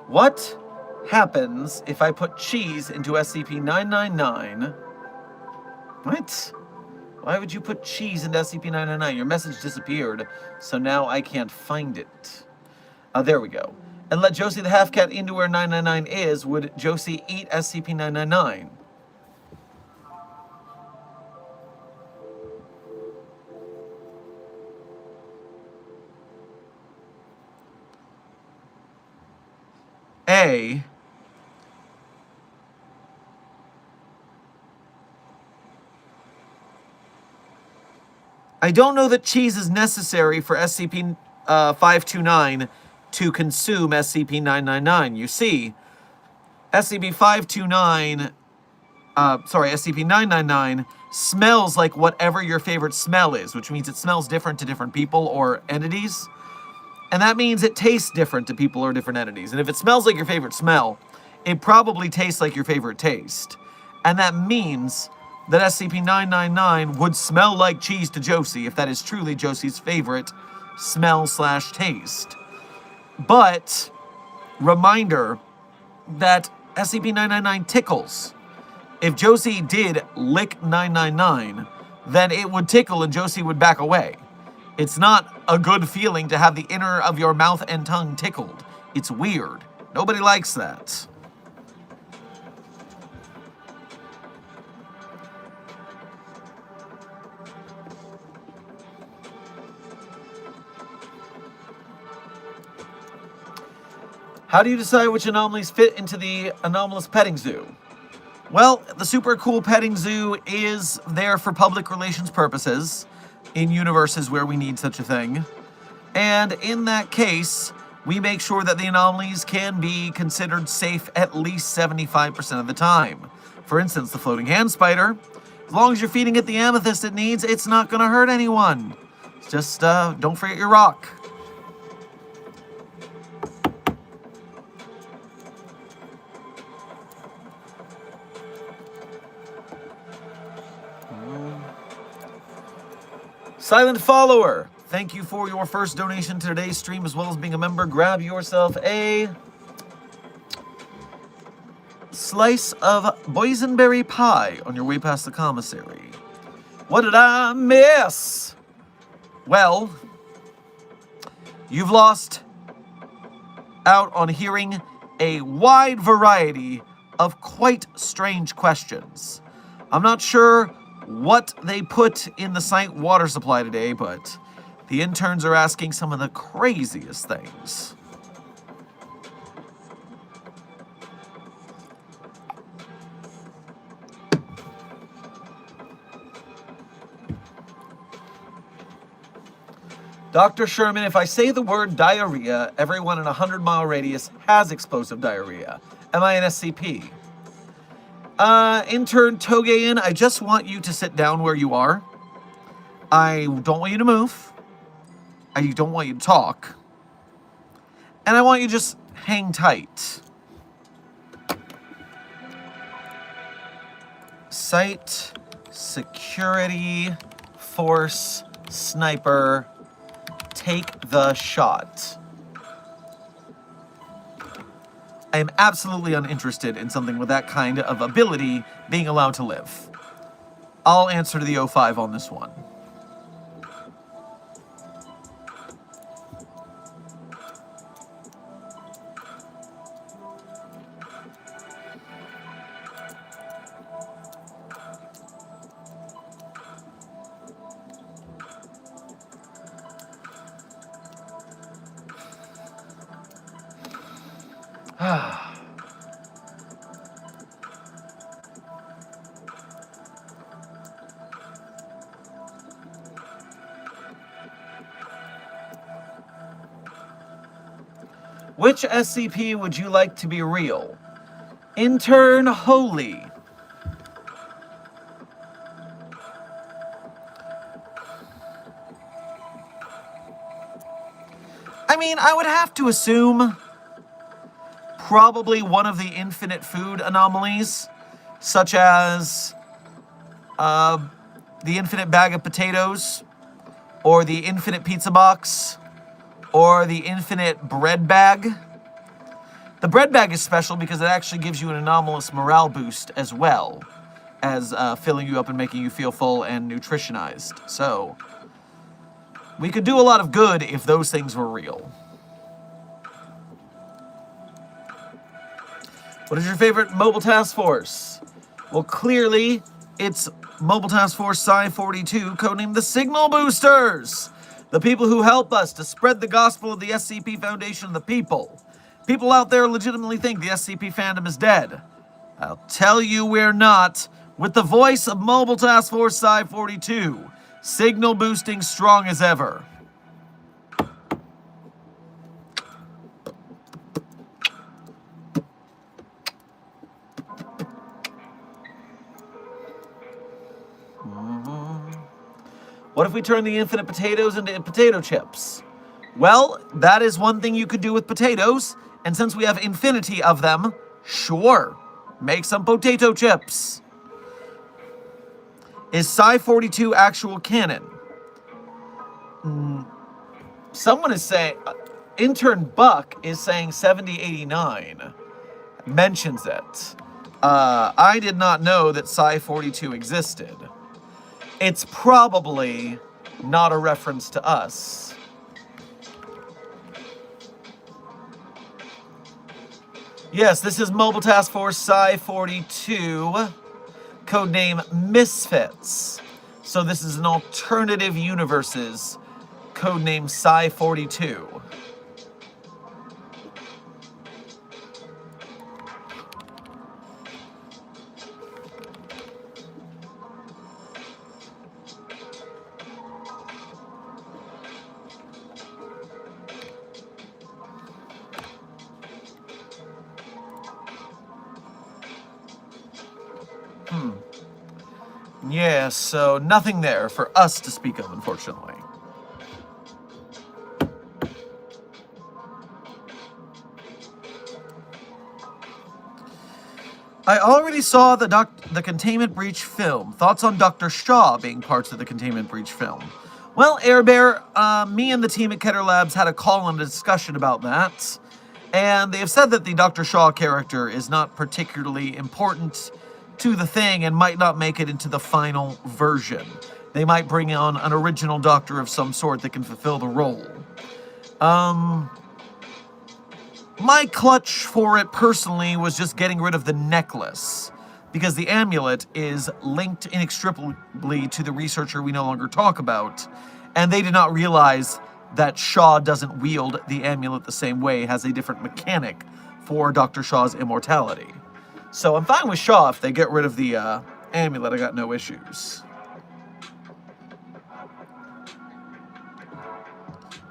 What happens if I put cheese into SCP-999? What? Why would you put cheese into SCP-999? Your message disappeared, so now I can't find it. There we go. And let Josie the half-cat into where 999 is. Would Josie eat SCP-999? A. I don't know that cheese is necessary for SCP-529 to consume SCP-999. You see, SCP-529 SCP-999 smells like whatever your favorite smell is, which means it smells different to different people or entities. And that means it tastes different to people or different entities. And if it smells like your favorite smell, it probably tastes like your favorite taste. And that means that SCP-999 would smell like cheese to Josie if that is truly Josie's favorite smell/taste. But, reminder that SCP-999 tickles. If Josie did lick 999, then it would tickle and Josie would back away. It's not a good feeling to have the inner of your mouth and tongue tickled. It's weird. Nobody likes that. How do you decide which anomalies fit into the anomalous petting zoo? Well, the super cool petting zoo is there for public relations purposes in universes where we need such a thing. And in that case, we make sure that the anomalies can be considered safe at least 75% of the time. For instance, the floating hand spider. As long as you're feeding it the amethyst it needs, it's not going to hurt anyone. Just don't forget your rock. Silent Follower, thank you for your first donation to today's stream, as well as being a member. Grab yourself a slice of boysenberry pie on your way past the commissary. What did I miss? Well, you've lost out on hearing a wide variety of quite strange questions. I'm not sure what they put in the site water supply today, but the interns are asking some of the craziest things. Dr. Sherman, if I say the word diarrhea, everyone in a 100-mile radius has explosive diarrhea. Am I an SCP? Intern Togein, I just want you to sit down where you are. I don't want you to move. I don't want you to talk. And I want you to just hang tight. Site, security, force, sniper, take the shot. I am absolutely uninterested in something with that kind of ability being allowed to live. I'll answer to the 05 on this one. Which SCP would you like to be real? Intern Holy. I mean, I would have to assume probably one of the infinite food anomalies, such as the infinite bag of potatoes, or the infinite pizza box, or the infinite bread bag. The bread bag is special because it actually gives you an anomalous morale boost as well as filling you up and making you feel full and nutritionized. So, we could do a lot of good if those things were real. What is your favorite mobile task force? Well, clearly, it's Mobile Task Force Psi-42, codenamed the Signal Boosters. The people who help us to spread the gospel of the SCP Foundation to the people. People out there legitimately think the SCP fandom is dead. I'll tell you we're not. With the voice of Mobile Task Force Psi-42, signal boosting strong as ever. What if we turn the infinite potatoes into potato chips? Well, that is one thing you could do with potatoes, and since we have infinity of them, sure, make some potato chips. Is Psi 42 actual canon? Someone is saying, intern Buck is saying 7089 mentions it. I did not know that Psi 42 existed. It's probably not a reference to us. Yes, this is Mobile Task Force Psi 42, codename Misfits. So this is an alternative universe's codename Psi 42. Yeah, so nothing there for us to speak of, unfortunately. I already saw the Containment Breach film. Thoughts on Dr. Shaw being parts of the Containment Breach film? Well, Air Bear, me and the team at Keter Labs had a call and a discussion about that, and they have said that the Dr. Shaw character is not particularly important to the thing and might not make it into the final version. They might bring on an original doctor of some sort that can fulfill the role. My clutch for it personally was just getting rid of the necklace, because the amulet is linked inextricably to the researcher we no longer talk about, and they did not realize that Shaw doesn't wield the amulet the same way, has a different mechanic for Dr. Shaw's immortality. So I'm fine with Shaw if they get rid of the amulet. I got no issues.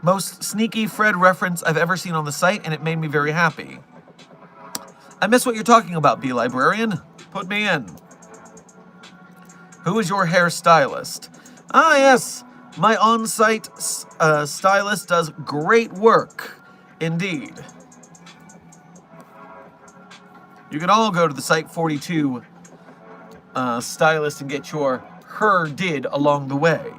Most sneaky Fred reference I've ever seen on the site, and it made me very happy. I miss what you're talking about, B-Librarian. Put me in. Who is your hairstylist? Ah, yes. My on-site stylist does great work. Indeed. You can all go to the Site 42 stylist and get your her did along the way.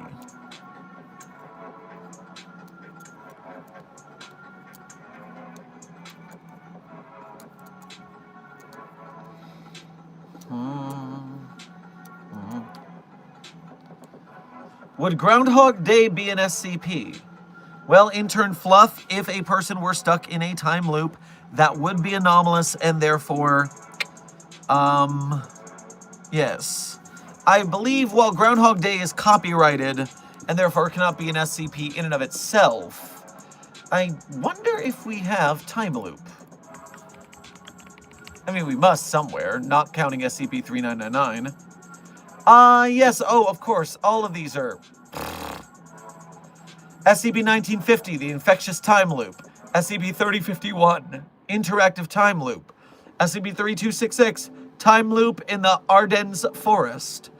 Would Groundhog Day be an SCP? Well, intern Fluff, if a person were stuck in a time loop, that would be anomalous, and therefore, yes. I believe while Groundhog Day is copyrighted, and therefore cannot be an SCP in and of itself, I wonder if we have time loop. I mean, we must somewhere, not counting SCP-3999. Yes, oh, of course, all of these are... SCP-1950, the Infectious Time Loop. SCP-3051, Interactive Time Loop. SCP-3266, Time Loop in the Ardennes Forest.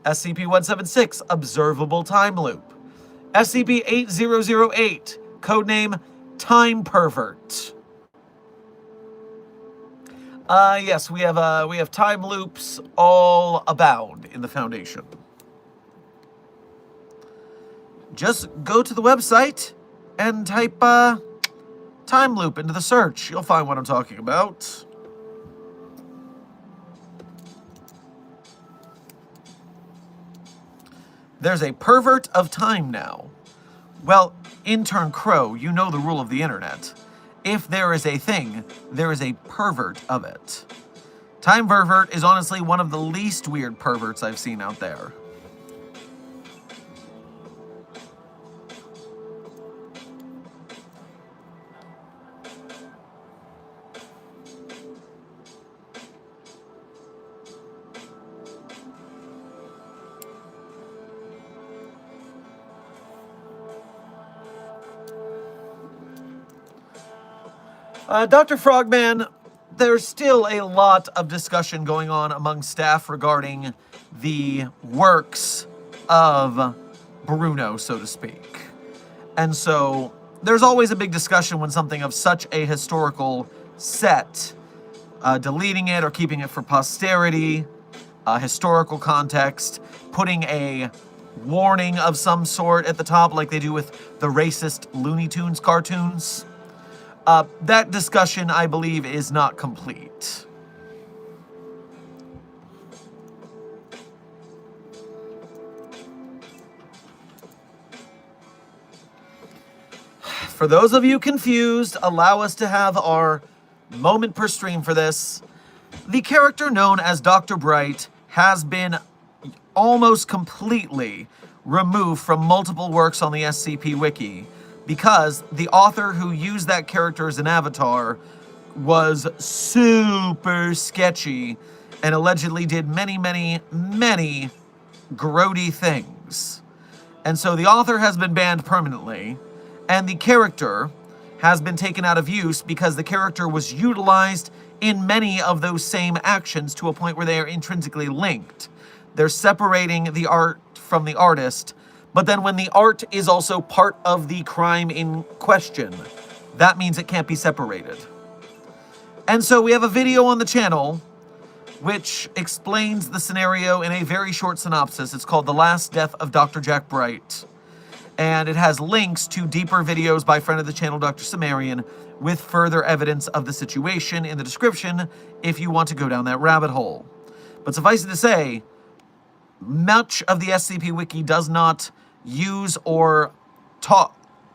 SCP-176, Observable Time Loop. SCP-8008, codename Time Pervert. Yes, we have time loops all abound in the Foundation. Just go to the website and type time loop into the search. You'll find what I'm talking about. There's a pervert of time now. Well, intern Crow, you know the rule of the internet. If there is a thing, there is a pervert of it. Time pervert is honestly one of the least weird perverts I've seen out there. Dr. Frogman, there's still a lot of discussion going on among staff regarding the works of Bruno, so to speak. And so there's always a big discussion when something of such a historical set, deleting it or keeping it for posterity, historical context, putting a warning of some sort at the top like they do with the racist Looney Tunes cartoons. That discussion, I believe, is not complete. For those of you confused, allow us to have our moment per stream for this. The character known as Dr. Bright has been almost completely removed from multiple works on the SCP Wiki because the author who used that character as an avatar was super sketchy and allegedly did many, many, many grody things. And so the author has been banned permanently, and the character has been taken out of use because the character was utilized in many of those same actions to a point where they are intrinsically linked. They're separating the art from the artist, but then when the art is also part of the crime in question, that means it can't be separated. And so we have a video on the channel which explains the scenario in a very short synopsis. It's called The Last Death of Dr. Jack Bright. And it has links to deeper videos by friend of the channel, Dr. Sumerian, with further evidence of the situation in the description if you want to go down that rabbit hole. But suffice it to say, much of the SCP Wiki does not use or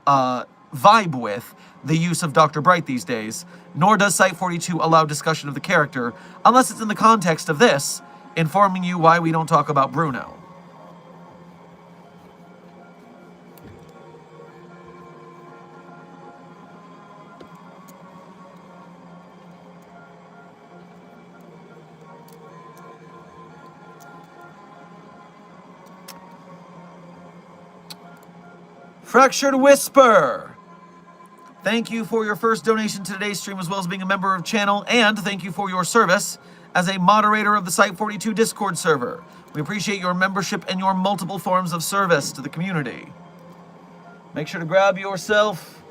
vibe with the use of Dr. Bright these days, nor does Site42 allow discussion of the character, unless it's in the context of this, informing you why we don't talk about Bruno. Fractured Whisper, thank you for your first donation to today's stream, as well as being a member of the channel, and thank you for your service as a moderator of the Site42 Discord server. We appreciate your membership and your multiple forms of service to the community. Make sure to grab yourself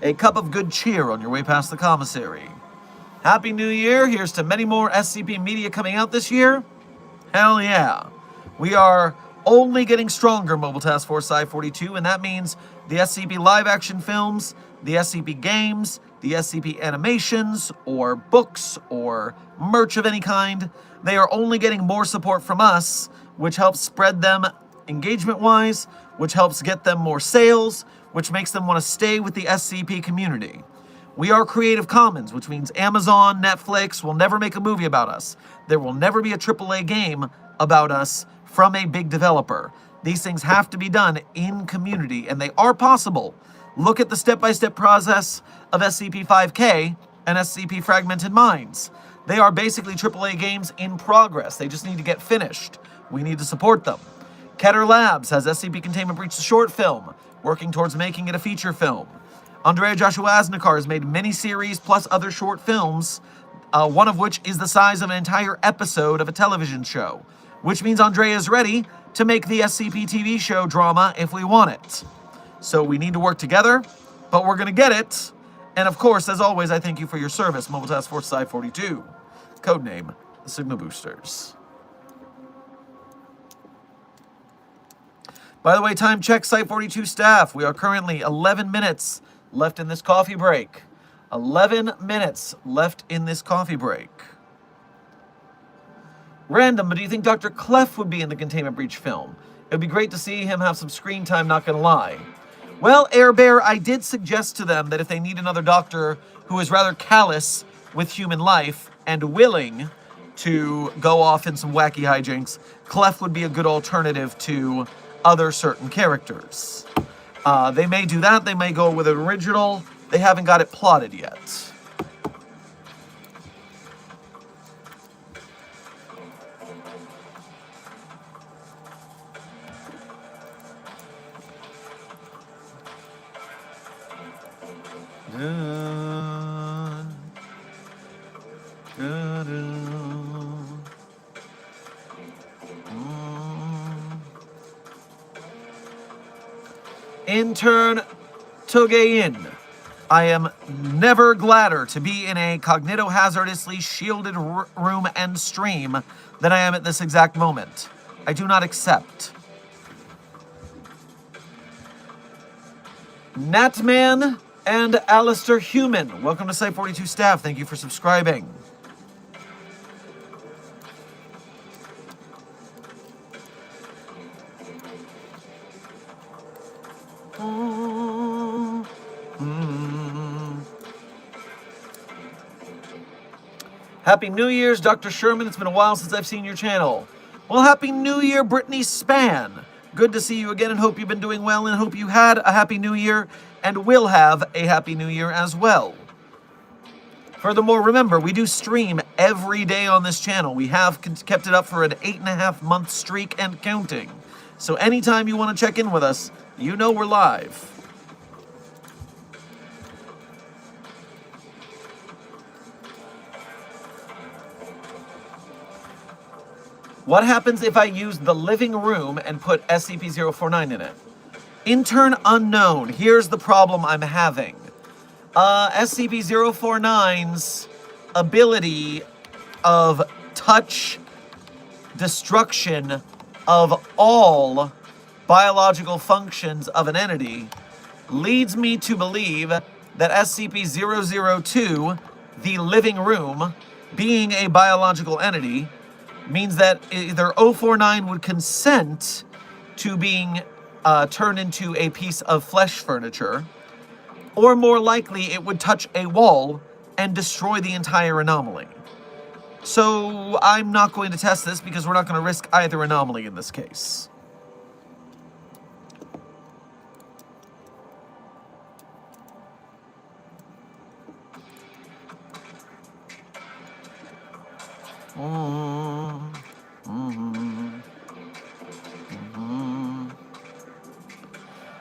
a cup of good cheer on your way past the commissary. Happy New Year. Here's to many more SCP media coming out this year. Hell yeah. We are only getting stronger, Mobile Task Force Site42, and that means the SCP live-action films, the SCP games, the SCP animations, or books, or merch of any kind, they are only getting more support from us, which helps spread them engagement-wise, which helps get them more sales, which makes them want to stay with the SCP community. We are Creative Commons, which means Amazon, Netflix will never make a movie about us. There will never be a AAA game about us from a big developer. These things have to be done in community, and they are possible. Look at the step-by-step process of SCP-5K and SCP Fragmented Minds. They are basically AAA games in progress. They just need to get finished. We need to support them. Keter Labs has SCP Containment Breach, the short film, working towards making it a feature film. Andrea Joshua Asnikar has made miniseries plus other short films, one of which is the size of an entire episode of a television show, which means Andrea is ready to make the SCP TV show drama if we want it. So we need to work together, but we're going to get it. And of course, as always, I thank you for your service, Mobile Task Force Site42. Codename, the Sigma Boosters. By the way, time check, Site42 staff. We are currently 11 minutes left in this coffee break. 11 minutes left in this coffee break. Random, but do you think Dr. Clef would be in the Containment Breach film? It would be great to see him have some screen time, not gonna lie. Well, Air Bear, I did suggest to them that if they need another doctor who is rather callous with human life and willing to go off in some wacky hijinks, Clef would be a good alternative to other certain characters. They may do that, they may go with an original, they haven't got it plotted yet. Intern Togein. I am never gladder to be in a cognito-hazardously shielded room and stream than I am at this exact moment. I do not accept. Natman and Alistair Human. Welcome to Site 42 staff. Thank you for subscribing. Happy New Year's, Dr. Sherman. It's been a while since I've seen your channel. Well, Happy New Year, Brittany Span. Good to see you again and hope you've been doing well and hope you had a Happy New Year and will have a Happy New Year as well. Furthermore, remember, we do stream every day on this channel. We have kept it up for an 8.5-month streak and counting. So anytime you want to check in with us, you know we're live. What happens if I use the living room and put SCP-049 in it? Intern unknown. Here's the problem I'm having. SCP-049's ability of touch destruction of all biological functions of an entity leads me to believe that SCP-002, the living room, being a biological entity, means that either 049 would consent to being turned into a piece of flesh furniture, or more likely it would touch a wall and destroy the entire anomaly. So I'm not going to test this because we're not going to risk either anomaly in this case.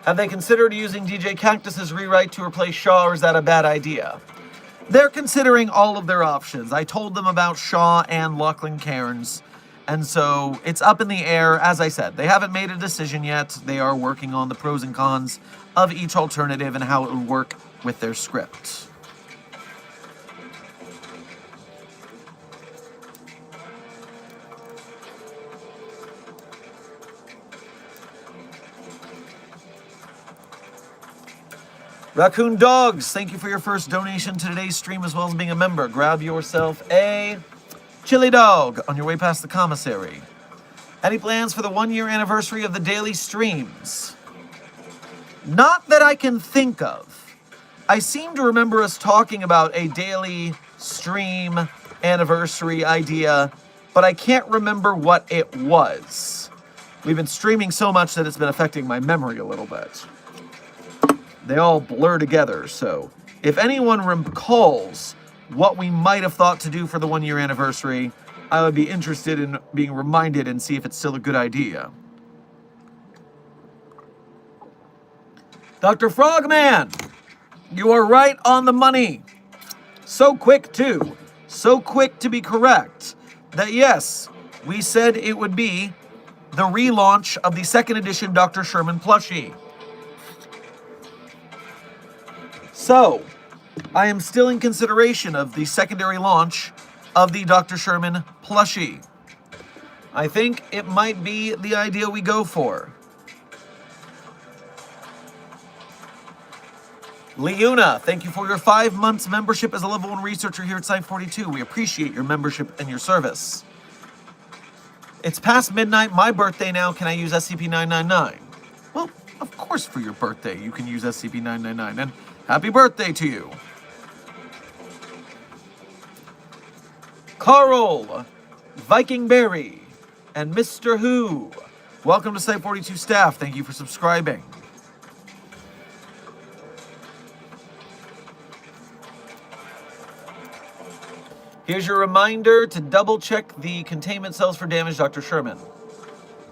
Have they considered using DJ Cactus's rewrite to replace Shaw, or is that a bad idea? They're considering all of their options. I told them about Shaw and Lachlan Cairns, and so it's up in the air. As I said, they haven't made a decision yet. They are working on the pros and cons of each alternative and how it would work with their script. Raccoon Dogs, thank you for your first donation to today's stream as well as being a member. Grab yourself a chili dog on your way past the commissary. Any plans for the 1-year anniversary of the daily streams? Not that I can think of. I seem to remember us talking about a daily stream anniversary idea, but I can't remember what it was. We've been streaming so much that it's been affecting my memory a little bit. They all blur together, so if anyone recalls what we might have thought to do for the 1-year anniversary, I would be interested in being reminded and see if it's still a good idea. Dr. Frogman, you are right on the money. So quick, too. So quick to be correct that, yes, we said it would be the relaunch of the 2nd edition Dr. Sherman plushie. So, I am still in consideration of the secondary launch of the Dr. Sherman plushie. I think it might be the idea we go for. Leuna, thank you for your 5 months membership as a level 1 researcher here at Site 42. We appreciate your membership and your service. It's past midnight, my birthday now. Can I use SCP-999? Well, of course for your birthday you can use SCP-999, and happy birthday to you. Carl, Viking Berry, and Mr. Who. Welcome to Site 42 staff. Thank you for subscribing. Here's your reminder to double check the containment cells for damage, Dr. Sherman.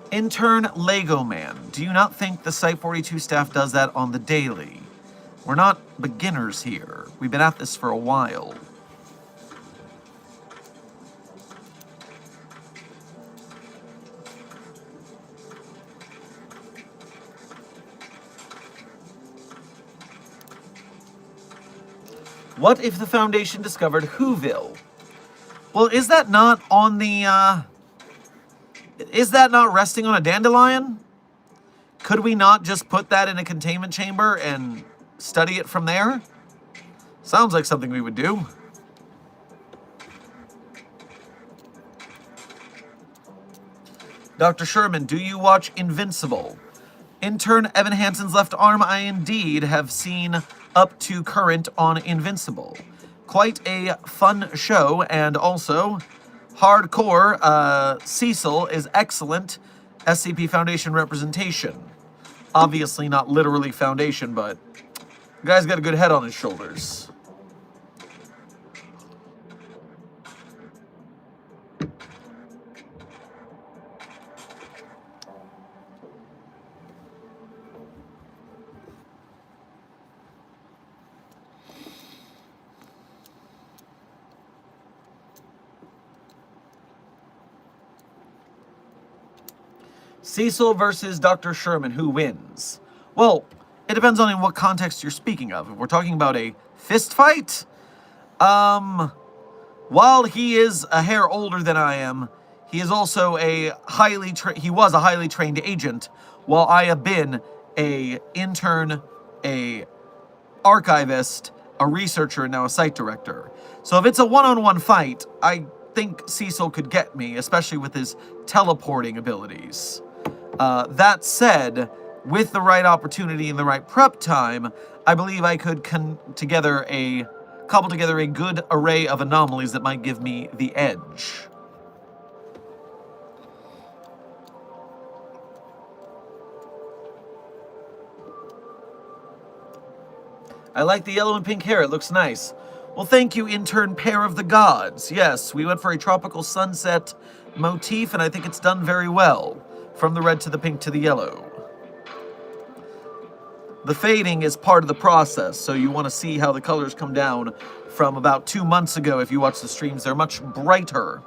Intern Lego Man, do you not think the Site 42 staff does that on the daily? We're not beginners here. We've been at this for a while. What if the Foundation discovered Whoville? Well, is that not on the, is that not resting on a dandelion? Could we not just put that in a containment chamber and study it from there? Sounds like something we would do. Dr. Sherman, do you watch Invincible? Intern Evan Hansen's left arm, I indeed have seen up to current on Invincible. Quite a fun show, and also hardcore. Cecil is excellent SCP Foundation representation. Obviously not literally Foundation, but the guy's got a good head on his shoulders. Cecil versus Dr. Sherman, who wins? Well, it depends on in what context you're speaking of. If we're talking about a fist fight, while he is a hair older than I am, he is also a he was a highly trained agent, while I have been a intern, a archivist, a researcher, and now a site director. So if it's a one-on-one fight, I think Cecil could get me, especially with his teleporting abilities. That said, with the right opportunity and the right prep time, I believe I could cobble together a good array of anomalies that might give me the edge. I like the yellow and pink hair. It looks nice. Well, thank you, intern Pair of the Gods. Yes, we went for a tropical sunset motif, and I think it's done very well. From the red to the pink to the yellow. The fading is part of the process, so you want to see how the colors come down from about 2 months ago. If you watch the streams, they're much brighter.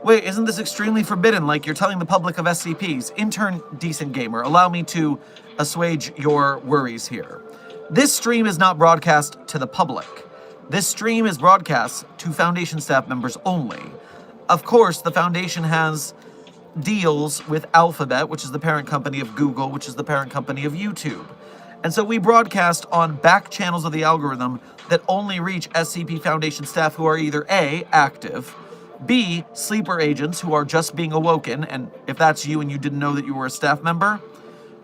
Wait, isn't this extremely forbidden, like you're telling the public of SCPs? Intern Decent Gamer, allow me to assuage your worries here. This stream is not broadcast to the public. This stream is broadcast to Foundation staff members only. Of course, the Foundation has deals with Alphabet, which is the parent company of Google, which is the parent company of YouTube. And so we broadcast on back channels of the algorithm that only reach SCP Foundation staff who are either A, active, B, sleeper agents who are just being awoken, and if that's you and you didn't know that you were a staff member,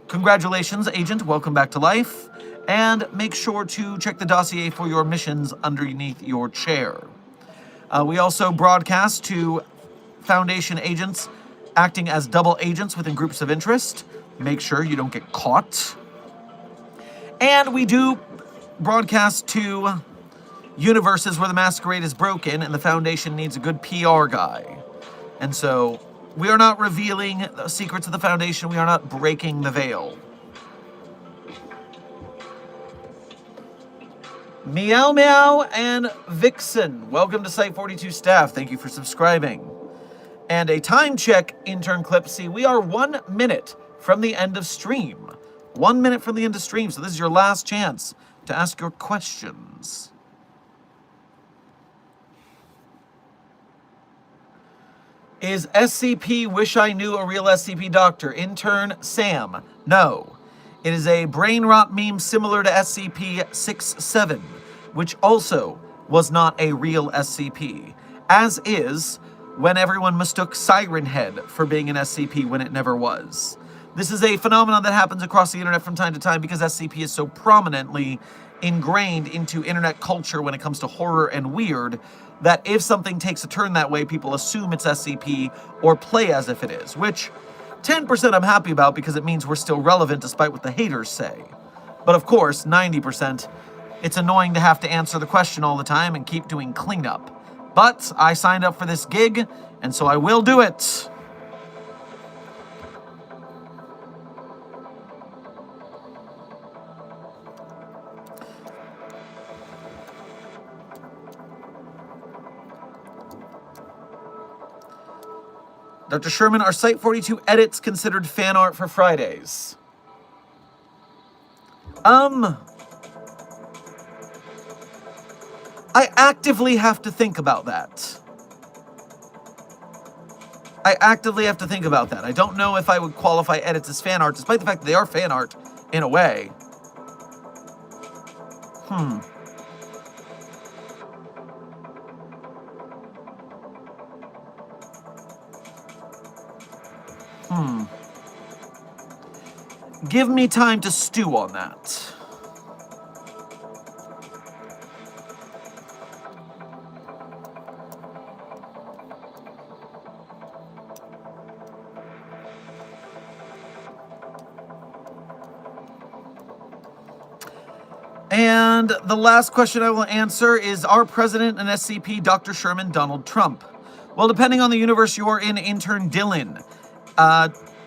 congratulations, agent, welcome back to life, and make sure to check the dossier for your missions underneath your chair. We also broadcast to Foundation agents acting as double agents within groups of interest. Make sure you don't get caught. And we do broadcast to universes where the masquerade is broken and the Foundation needs a good PR guy. And so we are not revealing the secrets of the Foundation. We are not breaking the veil. Meow Meow and Vixen, welcome to Site 42 staff. Thank you for subscribing. And a time check, intern clip. See, we are 1 minute from the end of stream. 1 minute from the end of stream, so this is your last chance to ask your questions. Is SCP Wish I Knew a Real SCP Doctor? Intern Sam. No. It is a brain rot meme similar to SCP-67, which also was not a real SCP. As is when everyone mistook Siren Head for being an SCP when it never was. This is a phenomenon that happens across the internet from time to time because SCP is so prominently ingrained into internet culture when it comes to horror and weird, that if something takes a turn that way, people assume it's SCP or play as if it is, which 10% I'm happy about because it means we're still relevant despite what the haters say. But of course, 90%, it's annoying to have to answer the question all the time and keep doing cleanup. But I signed up for this gig, and so I will do it. Dr. Sherman, are Site 42 edits considered fan art for Fridays? I actively have to think about that. I don't know if I would qualify edits as fan art, despite the fact that they are fan art in a way. Give me time to stew on that. And the last question I will answer is, our president and SCP Dr. Sherman Donald Trump? Well, depending on the universe you are in, intern Dylan,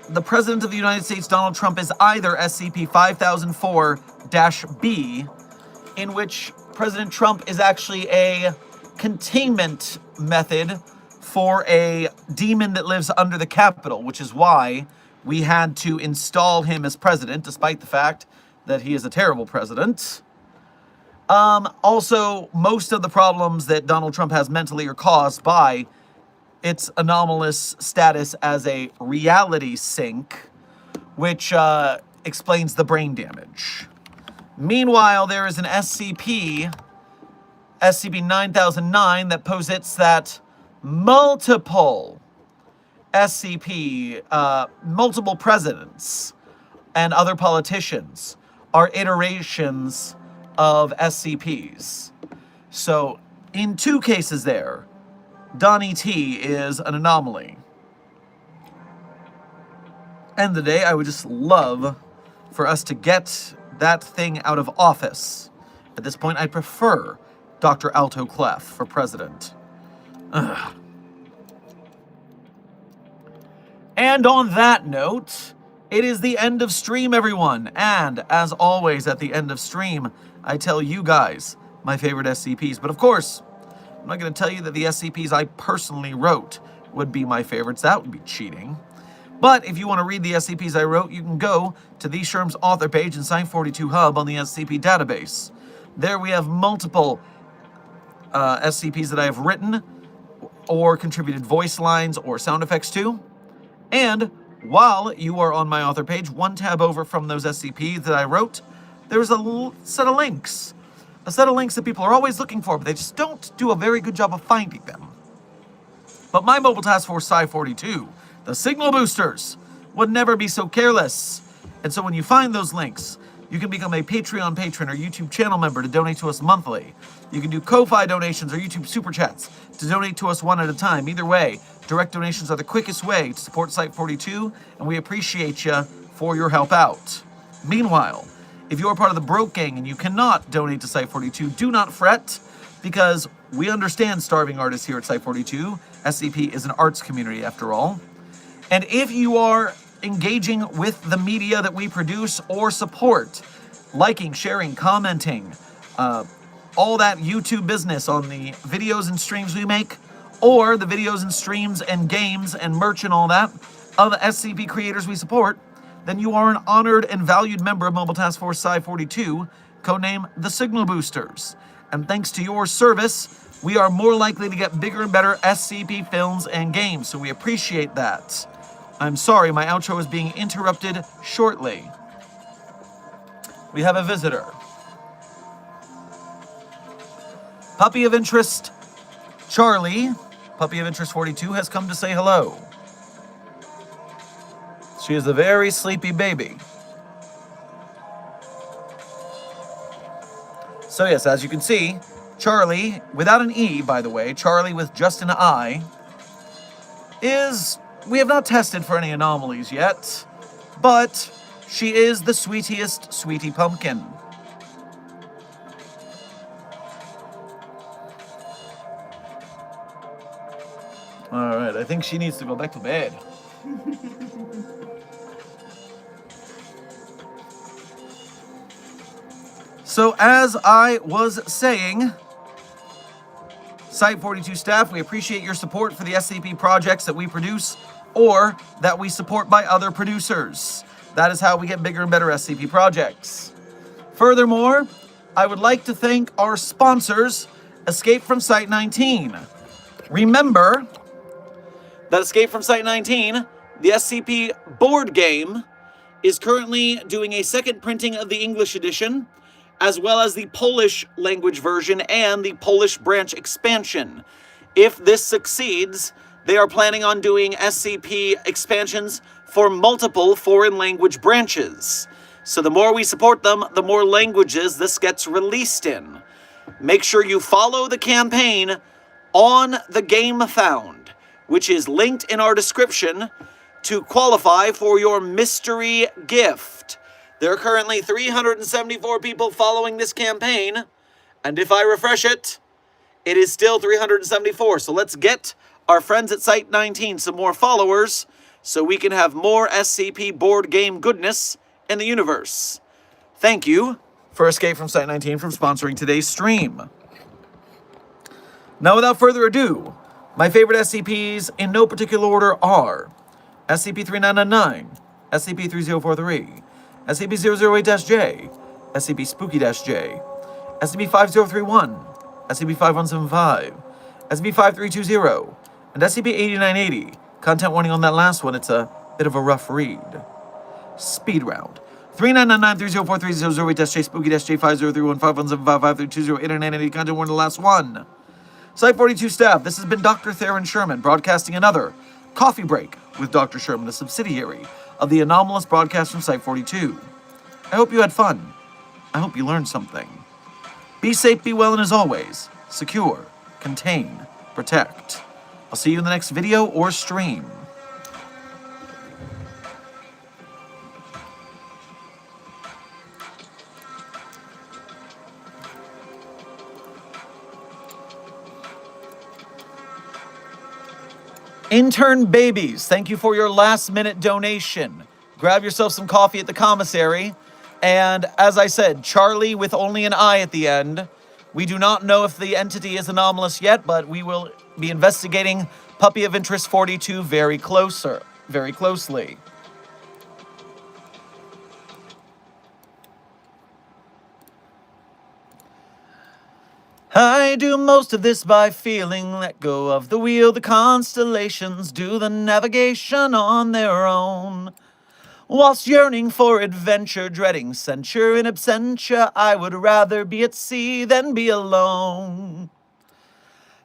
the president of the United States, Donald Trump, is either SCP-5004-B, in which President Trump is actually a containment method for a demon that lives under the Capitol, which is why we had to install him as president, despite the fact that he is a terrible president. Also, most of the problems that Donald Trump has mentally are caused by its anomalous status as a reality sink, which explains the brain damage. Meanwhile, there is an SCP-9009, that posits that multiple multiple presidents and other politicians are iterations of SCPs. So, in two cases there, Donnie T is an anomaly. End of the day, I would just love for us to get that thing out of office. At this point, I prefer Dr. Alto Clef for president. Ugh. And on that note, it is the end of stream, everyone. And as always, at the end of stream, I tell you guys my favorite SCPs. But of course, I'm not going to tell you that the SCPs I personally wrote would be my favorites. That would be cheating. But if you want to read the SCPs I wrote, you can go to the Sherm's author page in Site 42 Hub on the SCP database. There we have multiple SCPs that I have written or contributed voice lines or sound effects to. And while you are on my author page, one tab over from those SCPs that I wrote, there's a set of links. A set of links that people are always looking for, but they just don't do a very good job of finding them. But my Mobile Task Force Psi-42, the Signal Boosters, would never be so careless. And so when you find those links, you can become a Patreon patron or YouTube channel member to donate to us monthly. You can do Ko-Fi donations or YouTube Super Chats to donate to us one at a time. Either way, direct donations are the quickest way to support Site 42, and we appreciate you for your help out. Meanwhile, if you are part of the Broke Gang and you cannot donate to Site 42, do not fret, because we understand starving artists here at Site 42. SCP is an arts community after all. And if you are engaging with the media that we produce or support, liking, sharing, commenting, all that YouTube business on the videos and streams we make, or the videos and streams and games and merch and all that of the SCP creators we support, then you are an honored and valued member of Mobile Task Force Psi-42, codename the Signal Boosters. And thanks to your service, we are more likely to get bigger and better SCP films and games, so we appreciate that. I'm sorry, my outro is being interrupted shortly. We have a visitor. Puppy of Interest Charlie, Puppy of Interest 42, has come to say hello. She is a very sleepy baby. So yes, as you can see, Charlie, without an E, by the way, Charlie with just an I, we have not tested for any anomalies yet, but she is the sweetiest sweetie pumpkin. All right, I think she needs to go back to bed. So as I was saying, Site 42 staff, we appreciate your support for the SCP projects that we produce or that we support by other producers. That is how we get bigger and better SCP projects. Furthermore, I would like to thank our sponsors, Escape from Site 19. Remember that Escape from Site 19, the SCP board game, is currently doing a second printing of the English edition, as well as the Polish language version and the Polish branch expansion. If this succeeds, they are planning on doing SCP expansions for multiple foreign language branches. So the more we support them, the more languages this gets released in. Make sure you follow the campaign on the Game Found, which is linked in our description, to qualify for your mystery gift. There are currently 374 people following this campaign, and if I refresh it, it is still 374. So let's get our friends at Site 19 some more followers so we can have more SCP board game goodness in the universe. Thank you for Escape from Site 19 for sponsoring today's stream. Now, without further ado, my favorite SCPs in no particular order are SCP-3999, SCP-3043, SCP-008-J, SCP-Spooky-J, SCP-5031, SCP-5175, SCP-5320, and SCP-8980. Content warning on that last one, it's a bit of a rough read. Speed round. 3999-3043-008-J, Spooky-J, 5031, 5175, 5320, 8980. Content warning on the last one. Site 42 staff, this has been Dr. Theron Sherman, broadcasting another Coffee Break with Dr. Sherman, a subsidiary of the anomalous broadcast from Site 42. I hope you had fun. I hope you learned something. Be safe, be well, and as always, secure, contain, protect. I'll see you in the next video or stream. Intern babies, thank you for your last-minute donation. Grab yourself some coffee at the commissary. And as I said, Charlie with only an I at the end. We do not know if the entity is anomalous yet, but we will be investigating Puppy of Interest 42 very closely. I do most of this by feeling, let go of the wheel, the constellations do the navigation on their own. Whilst yearning for adventure, dreading censure in absentia, I would rather be at sea than be alone.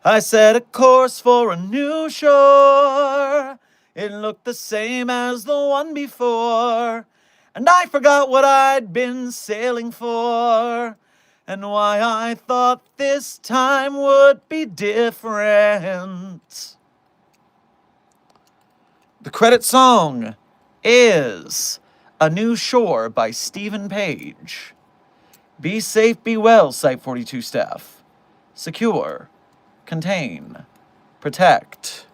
I set a course for a new shore. It looked the same as the one before, and I forgot what I'd been sailing for, and why I thought this time would be different. The credit song is A New Shore by Stephen Page. Be safe, be well, Site 42 staff. Secure, contain, protect.